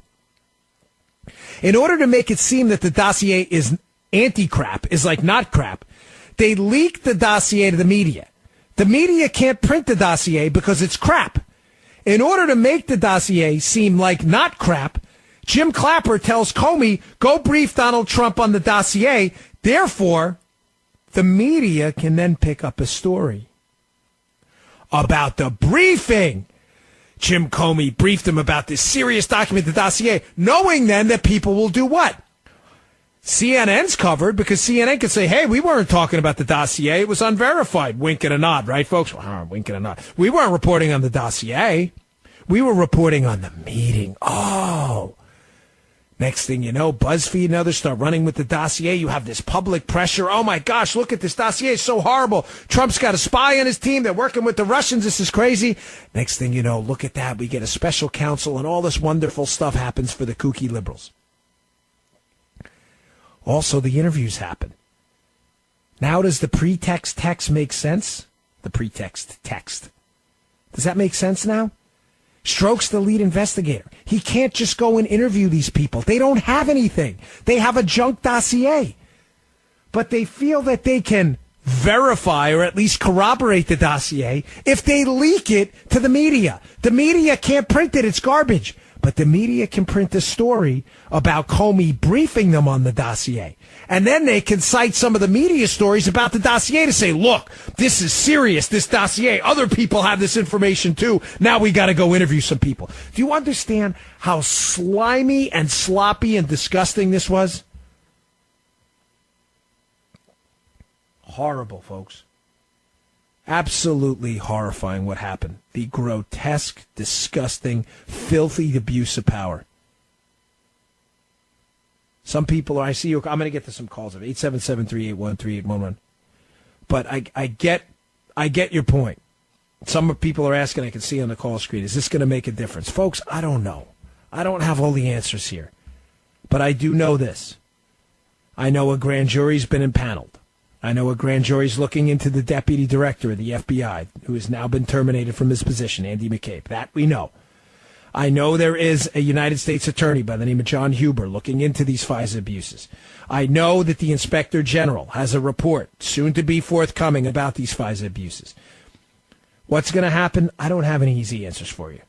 In order to make it seem that the dossier is anti-crap, is like not crap, they leak the dossier to the media. The media can't print the dossier because it's crap. In order to make the dossier seem like not crap, Jim Clapper tells Comey, go brief Donald Trump on the dossier. Therefore, the media can then pick up a story about the briefing. Jim Comey briefed him about this serious document, the dossier, knowing then that people will do what? CNN's covered because CNN can say, hey, we weren't talking about the dossier. It was unverified. Wink and a nod, right, folks? Wink and a nod. We weren't reporting on the dossier. We were reporting on the meeting. Oh. Next thing you know, BuzzFeed and others start running with the dossier. You have this public pressure. Oh, my gosh, look at this dossier. It's so horrible. Trump's got a spy on his team. They're working with the Russians. This is crazy. Next thing you know, look at that. We get a special counsel, and all this wonderful stuff happens for the kooky liberals. Also, the interviews happen. Now, does the pretext text make sense? The pretext text. Does that make sense now? Strzok's the lead investigator. He can't just go and interview these people. They don't have anything. They have a junk dossier. But they feel that they can verify or at least corroborate the dossier if they leak it to the media. The media can't print it. It's garbage. But the media can print a story about Comey briefing them on the dossier. And then they can cite some of the media stories about the dossier to say, look, this is serious, this dossier. Other people have this information too. Now we got to go interview some people. Do you understand how slimy and sloppy and disgusting this was? Horrible, folks. Absolutely horrifying what happened. The grotesque, disgusting, filthy abuse of power. Some people are, I see you, I'm going to get to some calls of 877-381-3811. But I get your point. Some people are asking, I can see on the call screen, is this going to make a difference? Folks, I don't know. I don't have all the answers here. But I do know this. I know a grand jury's been impaneled. I know a grand jury's looking into the deputy director of the FBI, who has now been terminated from his position, Andy McCabe. That we know. I know there is a United States attorney by the name of John Huber looking into these FISA abuses. I know that the Inspector General has a report soon to be forthcoming about these FISA abuses. What's going to happen? I don't have any easy answers for you.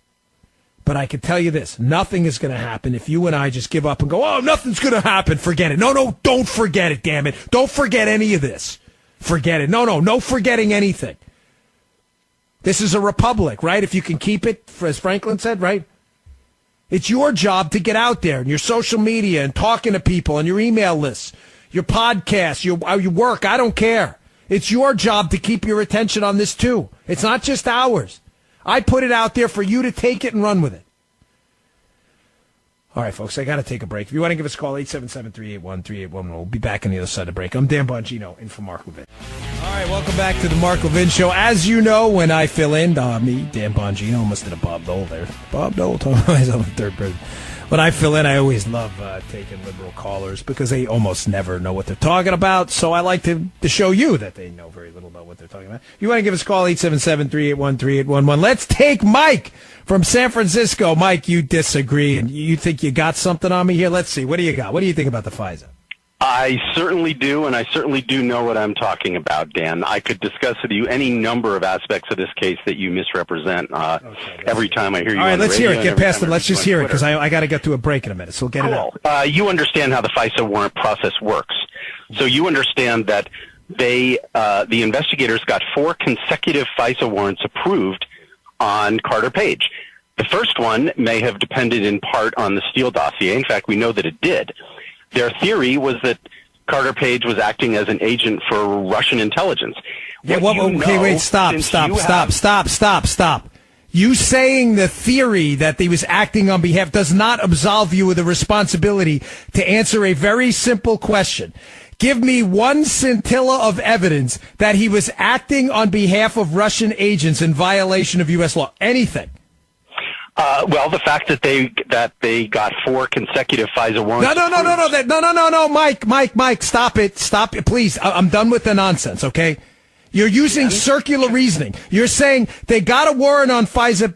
But I can tell you this, nothing is going to happen if you and I just give up and go, oh, nothing's going to happen, forget it. No, don't forget it, damn it. Don't forget any of this. Forget it. No forgetting anything. This is a republic, right? If you can keep it, as Franklin said, right? It's your job to get out there and your social media and talking to people and your email lists, your podcasts, your work, I don't care. It's your job to keep your attention on this too. It's not just ours. I put it out there for you to take it and run with it. All right, folks, I got to take a break. If you want to give us a call, 877-381-3811. We'll be back on the other side of the break. I'm Dan Bongino, in for Mark Levin. All right, welcome back to the Mark Levin Show. As you know, when I fill in, me, Dan Bongino, almost did a Bob Dole there. Bob Dole, I'm the third person. When I fill in, I always love taking liberal callers because they almost never know what they're talking about. So I like to show you that they know very little about what they're talking about. If you want to give us a call, 877-381-3811. Let's take Mike from San Francisco. Mike, you disagree, and you think you got something on me here? Let's see. What do you got? What do you think about the FISA? I certainly do, and I certainly do know what I'm talking about, Dan. I could discuss with you any number of aspects of this case that you misrepresent every time I hear you. All right, on the let's hear radio it. Get past it. I'm Let's just hear it, because Twitter. I got to get to a break in a minute, so we'll get it out. You understand how the FISA warrant process works. So you understand that the investigators got 4 consecutive FISA warrants approved on Carter Page. The first one may have depended in part on the Steele dossier. In fact, we know that it did. Their theory was that Carter Page was acting as an agent for Russian intelligence. Yeah, wait, stop. You saying the theory that he was acting on behalf does not absolve you of the responsibility to answer a very simple question. Give me one scintilla of evidence that he was acting on behalf of Russian agents in violation of U.S. law. Anything. Well, the fact that they got 4 consecutive FISA warrants. No, Mike, stop it, please. I'm done with the nonsense. Okay, You're using circular reasoning. You're saying they got a warrant on FISA,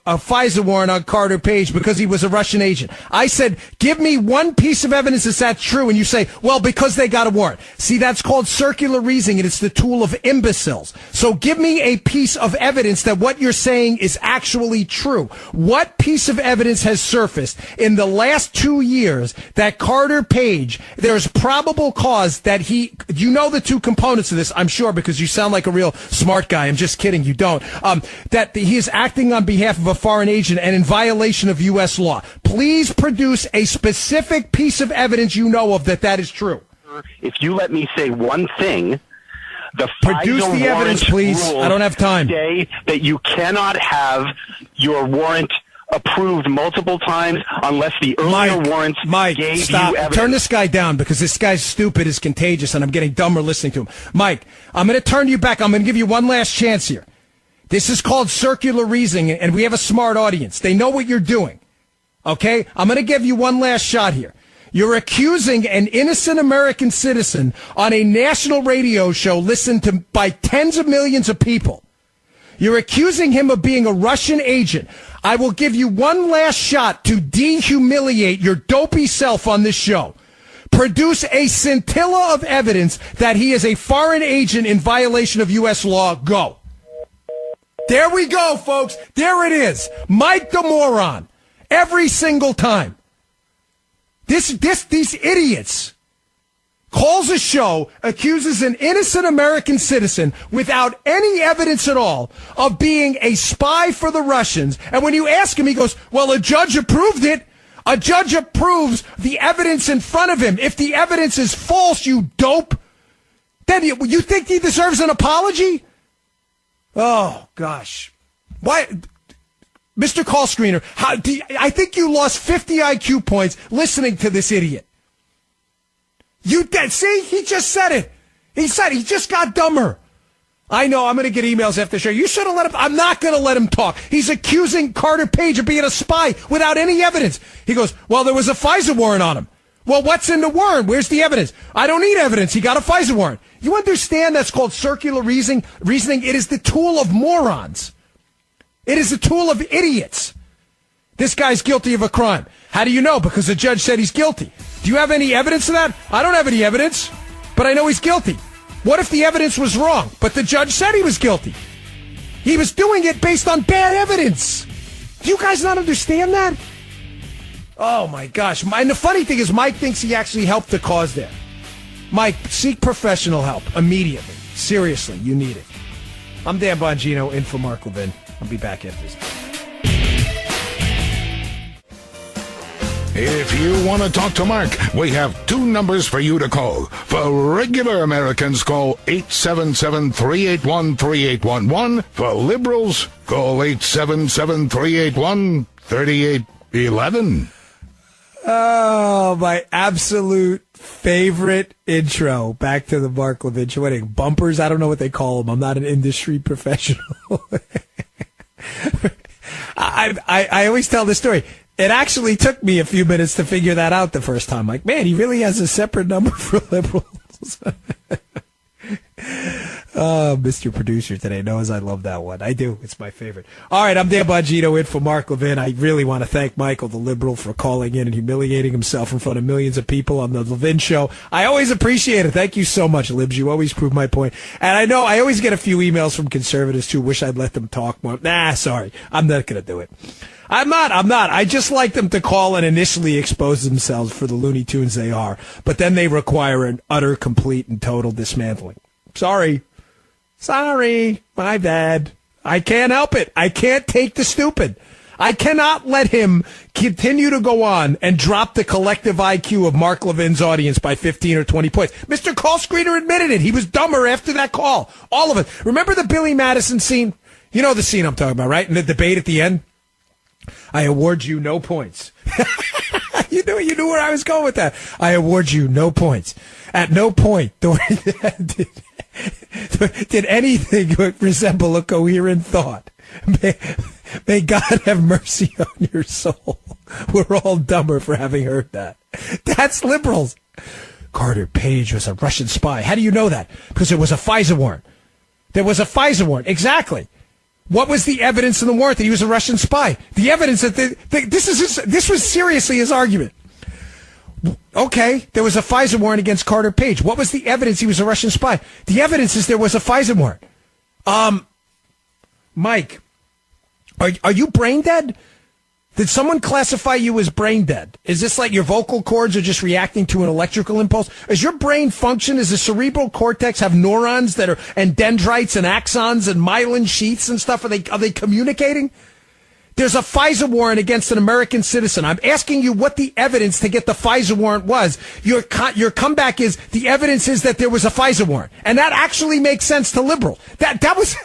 a FISA warrant on Carter Page because he was a Russian agent. I said, give me one piece of evidence that's true, and you say, well, because they got a warrant. See, that's called circular reasoning, and it's the tool of imbeciles. So give me a piece of evidence that what you're saying is actually true. What piece of evidence has surfaced in the last 2 years that Carter Page, there's probable cause that you know the two components of this, I'm sure, because you sound like a real smart guy. I'm just kidding. You don't. That he is acting on behalf of a foreign agent and in violation of U.S. law. Please produce a specific piece of evidence you know of that is true. If you let me say one thing, produce the evidence, please. I don't have time. Say that you cannot have your warrant approved multiple times unless the earlier warrants gave stop. you evidence. Turn this guy down because this guy's stupid is contagious and I'm getting dumber listening to him. Mike, I'm going to turn you back. I'm going to give you one last chance here. This is called circular reasoning, and we have a smart audience. They know what you're doing. Okay? I'm going to give you one last shot here. You're accusing an innocent American citizen on a national radio show listened to by tens of millions of people. You're accusing him of being a Russian agent. I will give you one last shot to dehumiliate your dopey self on this show. Produce a scintilla of evidence that he is a foreign agent in violation of U.S. law. Go. There we go, folks. There it is. Mike the moron. Every single time. These idiots calls a show, accuses an innocent American citizen without any evidence at all of being a spy for the Russians. And when you ask him, he goes, well, a judge approved it. A judge approves the evidence in front of him. If the evidence is false, you dope, then you think he deserves an apology? Oh, gosh. Why? Mr. Call Screener, I think you lost 50 IQ points listening to this idiot. See, he just said it. He just got dumber. I know, I'm going to get emails after the show. You should have let him. I'm not going to let him talk. He's accusing Carter Page of being a spy without any evidence. He goes, well, there was a FISA warrant on him. Well, what's in the warrant? Where's the evidence? I don't need evidence. He got a FISA warrant. You understand that's called circular reasoning? It is the tool of morons. It is a tool of idiots. This guy's guilty of a crime. How do you know? Because the judge said he's guilty. Do you have any evidence of that? I don't have any evidence, but I know he's guilty. What if the evidence was wrong, but the judge said he was guilty? He was doing it based on bad evidence. Do you guys not understand that? Oh, my gosh. And the funny thing is Mike thinks he actually helped the cause there. Mike, seek professional help immediately. Seriously, you need it. I'm Dan Bongino, in for Mark Levin. I'll be back after this. If you want to talk to Mark, we have two numbers for you to call. For regular Americans, call 877-381-3811. For liberals, call 877-381-3811. Oh, my absolute favorite intro. Back to the Mark Levin Show. What, bumpers? I don't know what they call them. I'm not an industry professional. I always tell this story. It actually took me a few minutes to figure that out the first time. Like, man, he really has a separate number for liberals. Oh, Mr. Producer today knows I love that one. I do. It's my favorite. All right, I'm Dan Bongino, in for Mark Levin. I really want to thank Michael, the liberal, for calling in and humiliating himself in front of millions of people on the Levin Show. I always appreciate it. Thank you so much, Libs. You always prove my point. And I know I always get a few emails from conservatives who wish I'd let them talk more. Nah, sorry. I'm not going to do it. I'm not. I just like them to call and initially expose themselves for the Looney Tunes they are, but then they require an utter, complete, and total dismantling. Sorry, my bad. I can't help it. I can't take the stupid. I cannot let him continue to go on and drop the collective IQ of Mark Levin's audience by 15 or 20 points. Mr. Call Screener admitted it. He was dumber after that call. All of it. Remember the Billy Madison scene? You know the scene I'm talking about, right? In the debate at the end? I award you no points. You knew where I was going with that. I award you no points. At no point did anything resemble a coherent thought. May God have mercy on your soul. We're all dumber for having heard that. That's liberals. Carter Page was a Russian spy. How do you know that? Because it was a FISA warrant. There was a FISA warrant. Exactly. What was the evidence in the warrant that he was a Russian spy? The evidence that this was seriously his argument. Okay, there was a FISA warrant against Carter Page. What was the evidence he was a Russian spy? The evidence is there was a FISA warrant. Mike, are you brain dead? Did someone classify you as brain dead? Is this like your vocal cords are just reacting to an electrical impulse? Does your brain function? Does the cerebral cortex have neurons that are, and dendrites and axons and myelin sheaths and stuff? Are they communicating? There's a FISA warrant against an American citizen. I'm asking you what the evidence to get the FISA warrant was. Your comeback is the evidence is that there was a FISA warrant. And that actually makes sense to liberal. That was,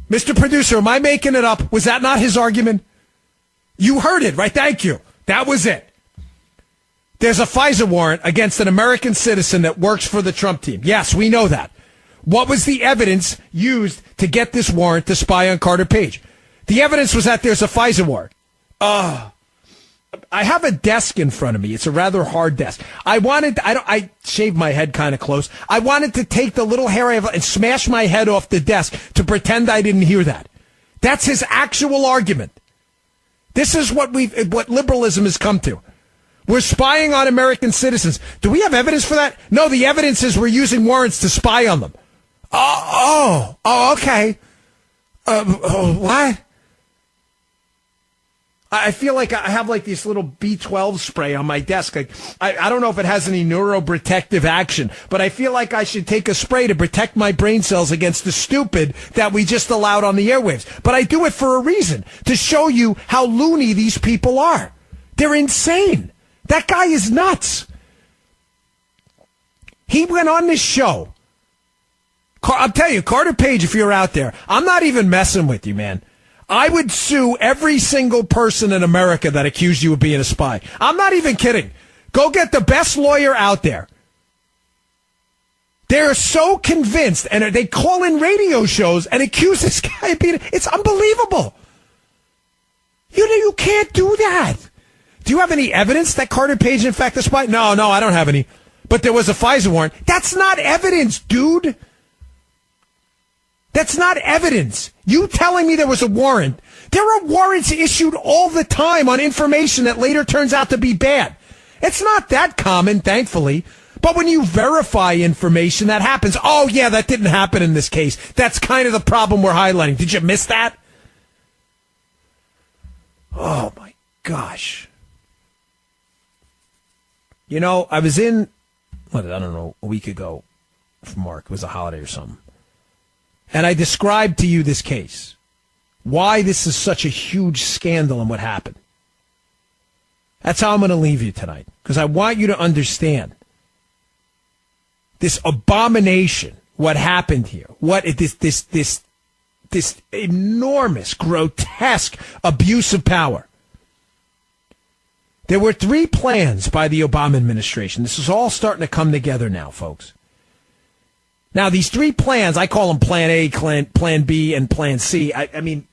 Mr. Producer, am I making it up? Was that not his argument? You heard it, right? Thank you. That was it. There's a FISA warrant against an American citizen that works for the Trump team. Yes, we know that. What was the evidence used to get this warrant to spy on Carter Page? The evidence was that there's a FISA warrant. I have a desk in front of me. It's a rather hard desk. I shaved my head kind of close. I wanted to take the little hair I have and smash my head off the desk to pretend I didn't hear that. That's his actual argument. This is what liberalism has come to. We're spying on American citizens. Do we have evidence for that? No, the evidence is we're using warrants to spy on them. Okay. What? I feel like I have like this little B12 spray on my desk. Like, I don't know if it has any neuroprotective action, but I feel like I should take a spray to protect my brain cells against the stupid that we just allowed on the airwaves. But I do it for a reason, to show you how loony these people are. They're insane. That guy is nuts. He went on this show. I'll tell you, Carter Page, if you're out there, I'm not even messing with you, man. I would sue every single person in America that accused you of being a spy. I'm not even kidding. Go get the best lawyer out there. They're so convinced, and they call in radio shows and accuse this guy of being... It's unbelievable. You can't do that. Do you have any evidence that Carter Page, in fact, is a spy? No, I don't have any. But there was a FISA warrant. That's not evidence, dude. That's not evidence. You telling me there was a warrant. There are warrants issued all the time on information that later turns out to be bad. It's not that common, thankfully. But when you verify information, that happens. Oh, yeah, that didn't happen in this case. That's kind of the problem we're highlighting. Did you miss that? Oh, my gosh. You know, I was in, I don't know, a week ago for Mark. It was a holiday or something. And I described to you this case, why this is such a huge scandal and what happened. That's how I'm going to leave you tonight, because I want you to understand this abomination, what happened here, what this enormous, grotesque abuse of power. There were 3 plans by the Obama administration. This is all starting to come together now, folks. Now, these 3 plans, I call them Plan A, Plan B, and Plan C. I mean,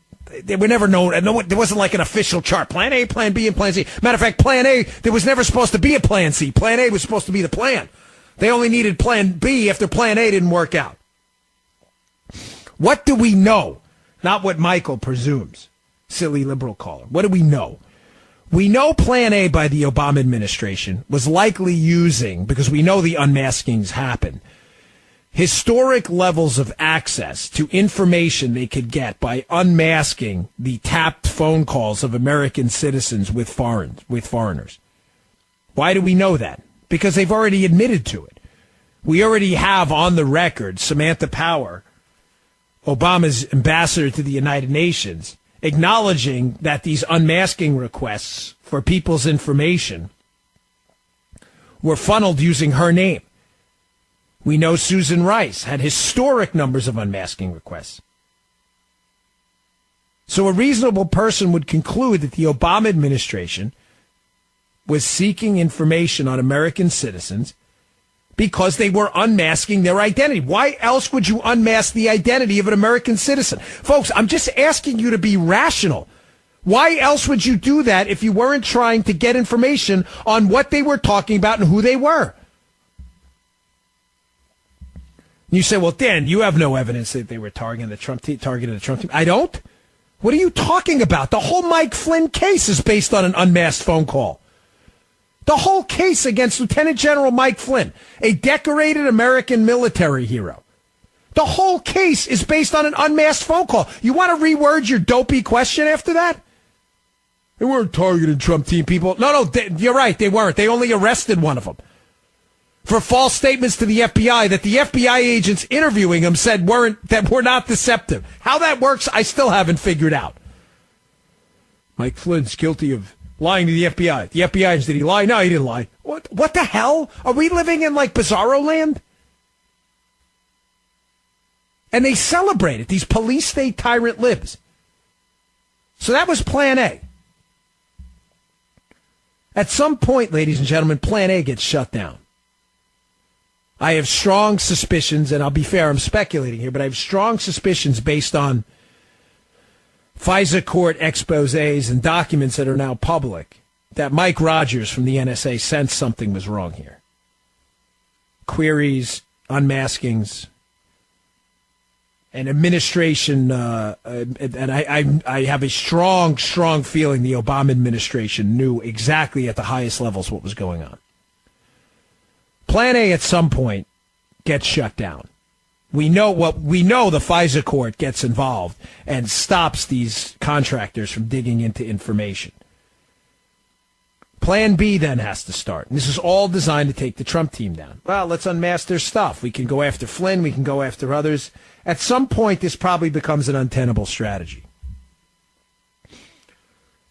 they were never known. There wasn't like an official chart. Plan A, Plan B, and Plan C. Matter of fact, Plan A, there was never supposed to be a Plan C. Plan A was supposed to be the plan. They only needed Plan B after Plan A didn't work out. What do we know? Not what Michael presumes. Silly liberal caller. What do we know? We know Plan A by the Obama administration was likely using, because we know the unmaskings happened, historic levels of access to information they could get by unmasking the tapped phone calls of American citizens with foreigners. Why do we know that? Because they've already admitted to it. We already have on the record Samantha Power, Obama's ambassador to the United Nations, acknowledging that these unmasking requests for people's information were funneled using her name. We know Susan Rice had historic numbers of unmasking requests. So a reasonable person would conclude that the Obama administration was seeking information on American citizens because they were unmasking their identity. Why else would you unmask the identity of an American citizen? Folks, I'm just asking you to be rational. Why else would you do that if you weren't trying to get information on what they were talking about and who they were? You say, well, Dan, you have no evidence that they were targeting the Trump team. I don't? What are you talking about? The whole Mike Flynn case is based on an unmasked phone call. The whole case against Lieutenant General Mike Flynn, a decorated American military hero. The whole case is based on an unmasked phone call. You want to reword your dopey question after that? They weren't targeting Trump team people. No, you're right. They weren't. They only arrested one of them for false statements to the FBI that the FBI agents interviewing him said that were not deceptive. How that works, I still haven't figured out. Mike Flynn's guilty of lying to the FBI. The FBI agents, did he lie? No, he didn't lie. What the hell? Are we living in like Bizarro land? And they celebrate it. These police state tyrant libs. So that was plan A. At some point, ladies and gentlemen, plan A gets shut down. I have strong suspicions, and I'll be fair, I'm speculating here, but I have strong suspicions based on FISA court exposés and documents that are now public that Mike Rogers from the NSA sensed something was wrong here. Queries, unmaskings, and administration, and I have a strong feeling the Obama administration knew exactly at the highest levels what was going on. Plan A at some point gets shut down. We know the FISA court gets involved and stops these contractors from digging into information. Plan B then has to start. And this is all designed to take the Trump team down. Well, let's unmask their stuff. We can go after Flynn. We can go after others. At some point, this probably becomes an untenable strategy.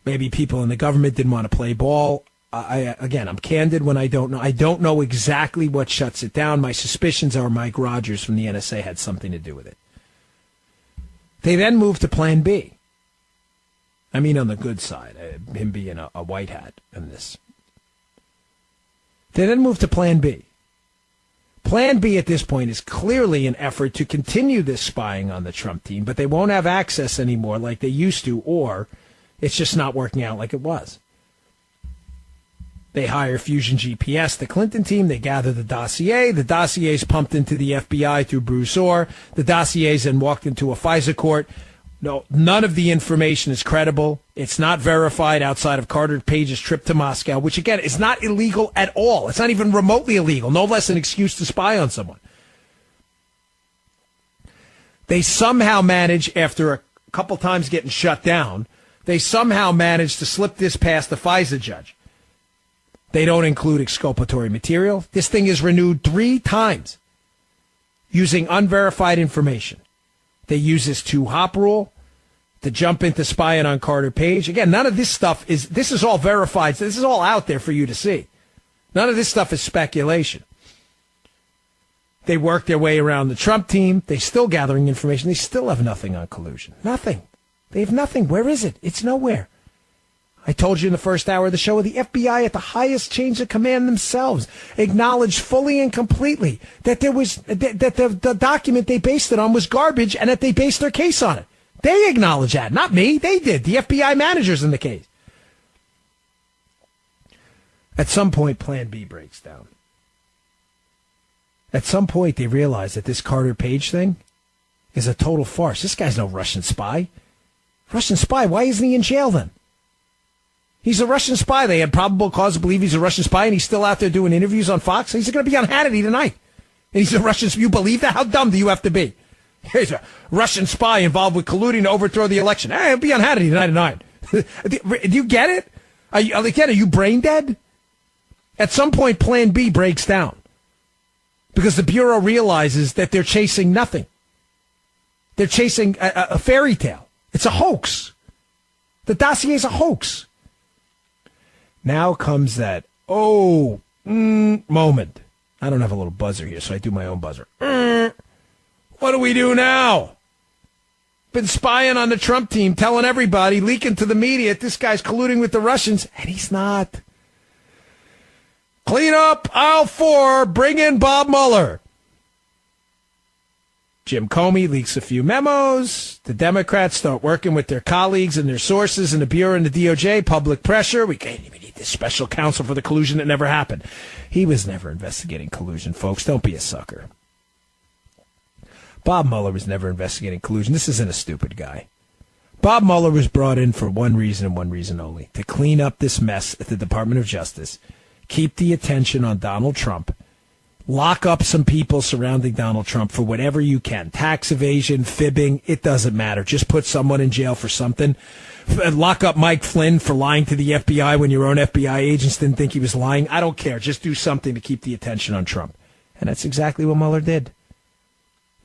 Maybe people in the government didn't want to play ball. I'm candid when I don't know. I don't know exactly what shuts it down. My suspicions are Mike Rogers from the NSA had something to do with it. They then moved to Plan B. I mean, on the good side, him being a white hat in this. They then moved to Plan B. Plan B at this point is clearly an effort to continue this spying on the Trump team, but they won't have access anymore like they used to, or it's just not working out like it was. They hire Fusion GPS, the Clinton team. They gather the dossier. The dossier is pumped into the FBI through Bruce Orr. The dossier is then walked into a FISA court. No, none of the information is credible. It's not verified outside of Carter Page's trip to Moscow, which, again, is not illegal at all. It's not even remotely illegal, no less an excuse to spy on someone. They somehow manage, after a couple times getting shut down, they somehow manage to slip this past the FISA judge. They don't include exculpatory material. This thing is renewed 3 times using unverified information. They use this 2-hop rule to jump into spying on Carter Page. Again, none of this stuff this is all verified. So this is all out there for you to see. None of this stuff is speculation. They work their way around the Trump team. They're still gathering information. They still have nothing on collusion. Nothing. They have nothing. Where is it? It's nowhere. I told you in the first hour of the show, the FBI at the highest chains of command themselves acknowledged fully and completely that the document they based it on was garbage and that they based their case on it. They acknowledged that, not me. They did. The FBI managers in the case. At some point, Plan B breaks down. At some point, they realize that this Carter Page thing is a total farce. This guy's no Russian spy. Russian spy? Why isn't he in jail then? He's a Russian spy. They had probable cause to believe he's a Russian spy, and he's still out there doing interviews on Fox. He's going to be on Hannity tonight. And he's a Russian spy. You believe that? How dumb do you have to be? He's a Russian spy involved with colluding to overthrow the election. Hey, he'll be on Hannity tonight at 9. Do you get it? Are you brain dead? At some point, Plan B breaks down because the Bureau realizes that they're chasing nothing. They're chasing a fairy tale. It's a hoax. The dossier is a hoax. Now comes that, moment. I don't have a little buzzer here, so I do my own buzzer. What do we do now? Been spying on the Trump team, telling everybody, leaking to the media, this guy's colluding with the Russians, and he's not. Clean up aisle 4, bring in Bob Mueller. Jim Comey leaks a few memos. The Democrats start working with their colleagues and their sources in the Bureau and the DOJ. Public pressure. We need this special counsel for the collusion that never happened. He was never investigating collusion, folks. Don't be a sucker. Bob Mueller was never investigating collusion. This isn't a stupid guy. Bob Mueller was brought in for one reason and one reason only, to clean up this mess at the Department of Justice, keep the attention on Donald Trump, lock up some people surrounding Donald Trump for whatever you can. Tax evasion, fibbing, it doesn't matter. Just put someone in jail for something. Lock up Mike Flynn for lying to the FBI when your own FBI agents didn't think he was lying. I don't care. Just do something to keep the attention on Trump. And that's exactly what Mueller did.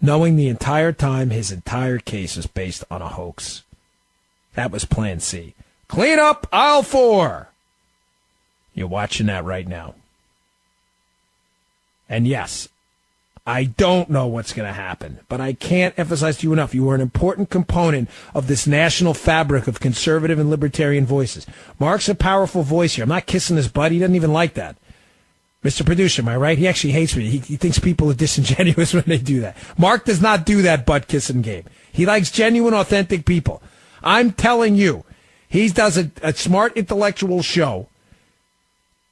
Knowing the entire time his entire case was based on a hoax. That was Plan C. Clean up aisle 4. You're watching that right now. And yes, I don't know what's going to happen, but I can't emphasize to you enough. You are an important component of this national fabric of conservative and libertarian voices. Mark's a powerful voice here. I'm not kissing his butt. He doesn't even like that. Mr. Producer, am I right? He actually hates me. He thinks people are disingenuous when they do that. Mark does not do that butt-kissing game. He likes genuine, authentic people. I'm telling you, he does a smart intellectual show,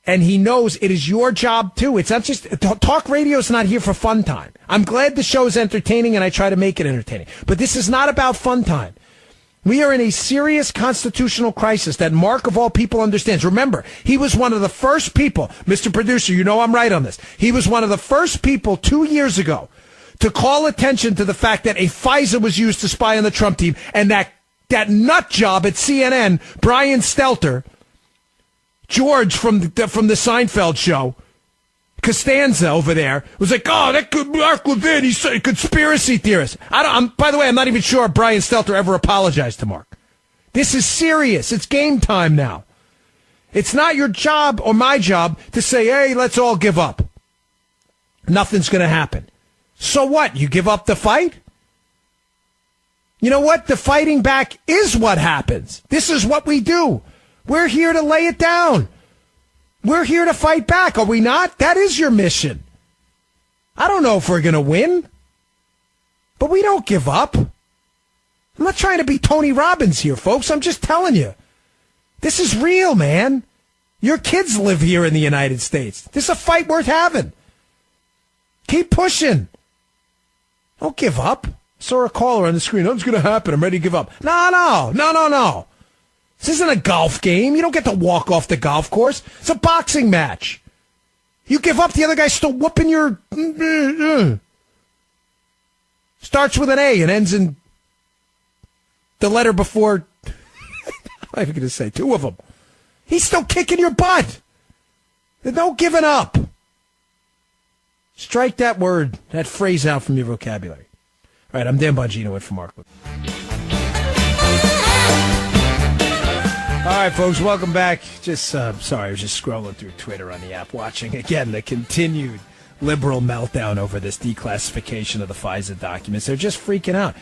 and he knows it is your job, too. It's not just talk radio is not here for fun time. I'm glad the show is entertaining, and I try to make it entertaining. But this is not about fun time. We are in a serious constitutional crisis that Mark, of all people, understands. Remember, he was one of the first people, Mr. Producer, you know I'm right on this. He was one of the first people 2 years ago to call attention to the fact that a FISA was used to spy on the Trump team, and that nut job at CNN, Brian Stelter, George from the Seinfeld show, Costanza over there, was like, oh, that could Mark Levin, he's a conspiracy theorist. By the way, I'm not even sure Brian Stelter ever apologized to Mark. This is serious. It's game time now. It's not your job or my job to say, hey, let's all give up. Nothing's going to happen. So what? You give up the fight? You know what? The fighting back is what happens. This is what we do. We're here to lay it down. We're here to fight back, are we not? That is your mission. I don't know if we're going to win, but we don't give up. I'm not trying to be Tony Robbins here, folks. I'm just telling you. This is real, man. Your kids live here in the United States. This is a fight worth having. Keep pushing. Don't give up. Saw a caller on the screen. Nothing's going to happen. I'm ready to give up. No. This isn't a golf game. You don't get to walk off the golf course. It's a boxing match. You give up, the other guy's still whooping your... Starts with an A and ends in the letter before... I'm even going to say 2 of them. He's still kicking your butt. There's no giving up. Strike that word, that phrase out from your vocabulary. All right, I'm Dan Bongino in for Mark. All right, folks, welcome back. Sorry, I was just scrolling through Twitter on the app, watching, again, the continued liberal meltdown over this declassification of the FISA documents. They're just freaking out.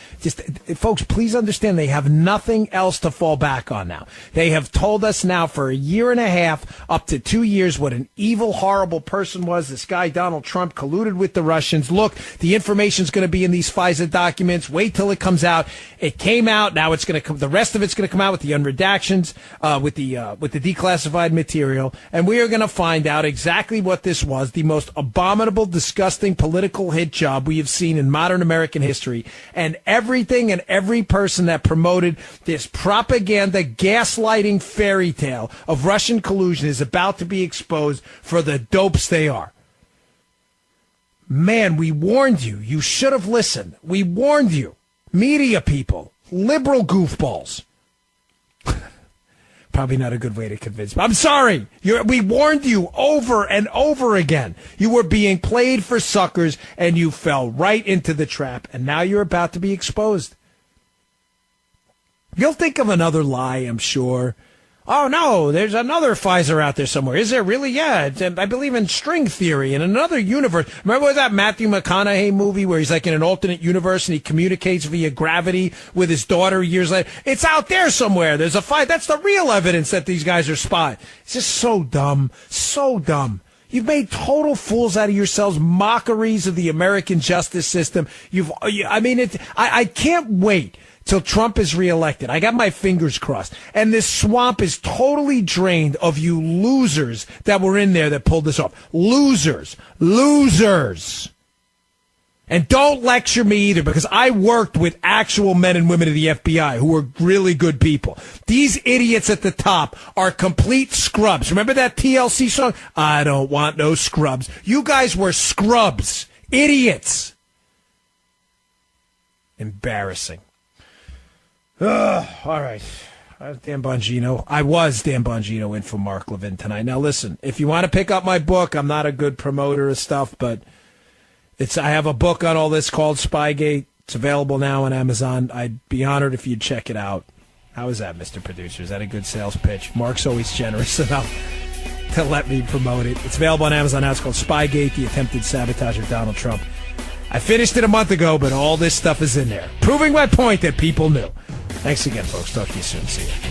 Folks, please understand they have nothing else to fall back on now. They have told us now for a year and a half, up to 2 years, what an evil, horrible person was. This guy, Donald Trump, colluded with the Russians. Look, the information's going to be in these FISA documents. Wait till it comes out. It came out. Now it's going to come. The rest of it's going to come out with the unredactions, with the declassified material. And we are going to find out exactly what this was, the most abominable, disgusting political hit job we have seen in modern American history, and everything and every person that promoted this propaganda, gaslighting fairy tale of Russian collusion is about to be exposed for the dopes they are. Man, we warned you. You should have listened. We warned you. Media people, liberal goofballs. Probably not a good way to convince me. I'm sorry. We warned you over and over again. You were being played for suckers, and you fell right into the trap, and now you're about to be exposed. You'll think of another lie, I'm sure. Oh, no, there's another Pfizer out there somewhere. Is there really? Yeah, I believe in string theory in another universe. Remember that Matthew McConaughey movie where he's like in an alternate universe and he communicates via gravity with his daughter years later? It's out there somewhere. There's a fight. That's the real evidence that these guys are spies. It's just so dumb, so dumb. You've made total fools out of yourselves, mockeries of the American justice system. I can't wait till Trump is reelected. I got my fingers crossed. And this swamp is totally drained of you losers that were in there that pulled this off. Losers. And don't lecture me either, because I worked with actual men and women of the FBI who were really good people. These idiots at the top are complete scrubs. Remember that TLC song? I don't want no scrubs. You guys were scrubs. Idiots. Embarrassing. All right. Dan Bongino. I was Dan Bongino in for Mark Levin tonight. Now listen, if you want to pick up my book, I'm not a good promoter of stuff, but I have a book on all this called Spygate. It's available now on Amazon. I'd be honored if you'd check it out. How is that, Mr. Producer? Is that a good sales pitch? Mark's always generous enough to let me promote it. It's available on Amazon now. It's called Spygate, the attempted sabotage of Donald Trump. I finished it a month ago, but all this stuff is in there, proving my point that people knew. Thanks again, folks. Talk to you soon. See you.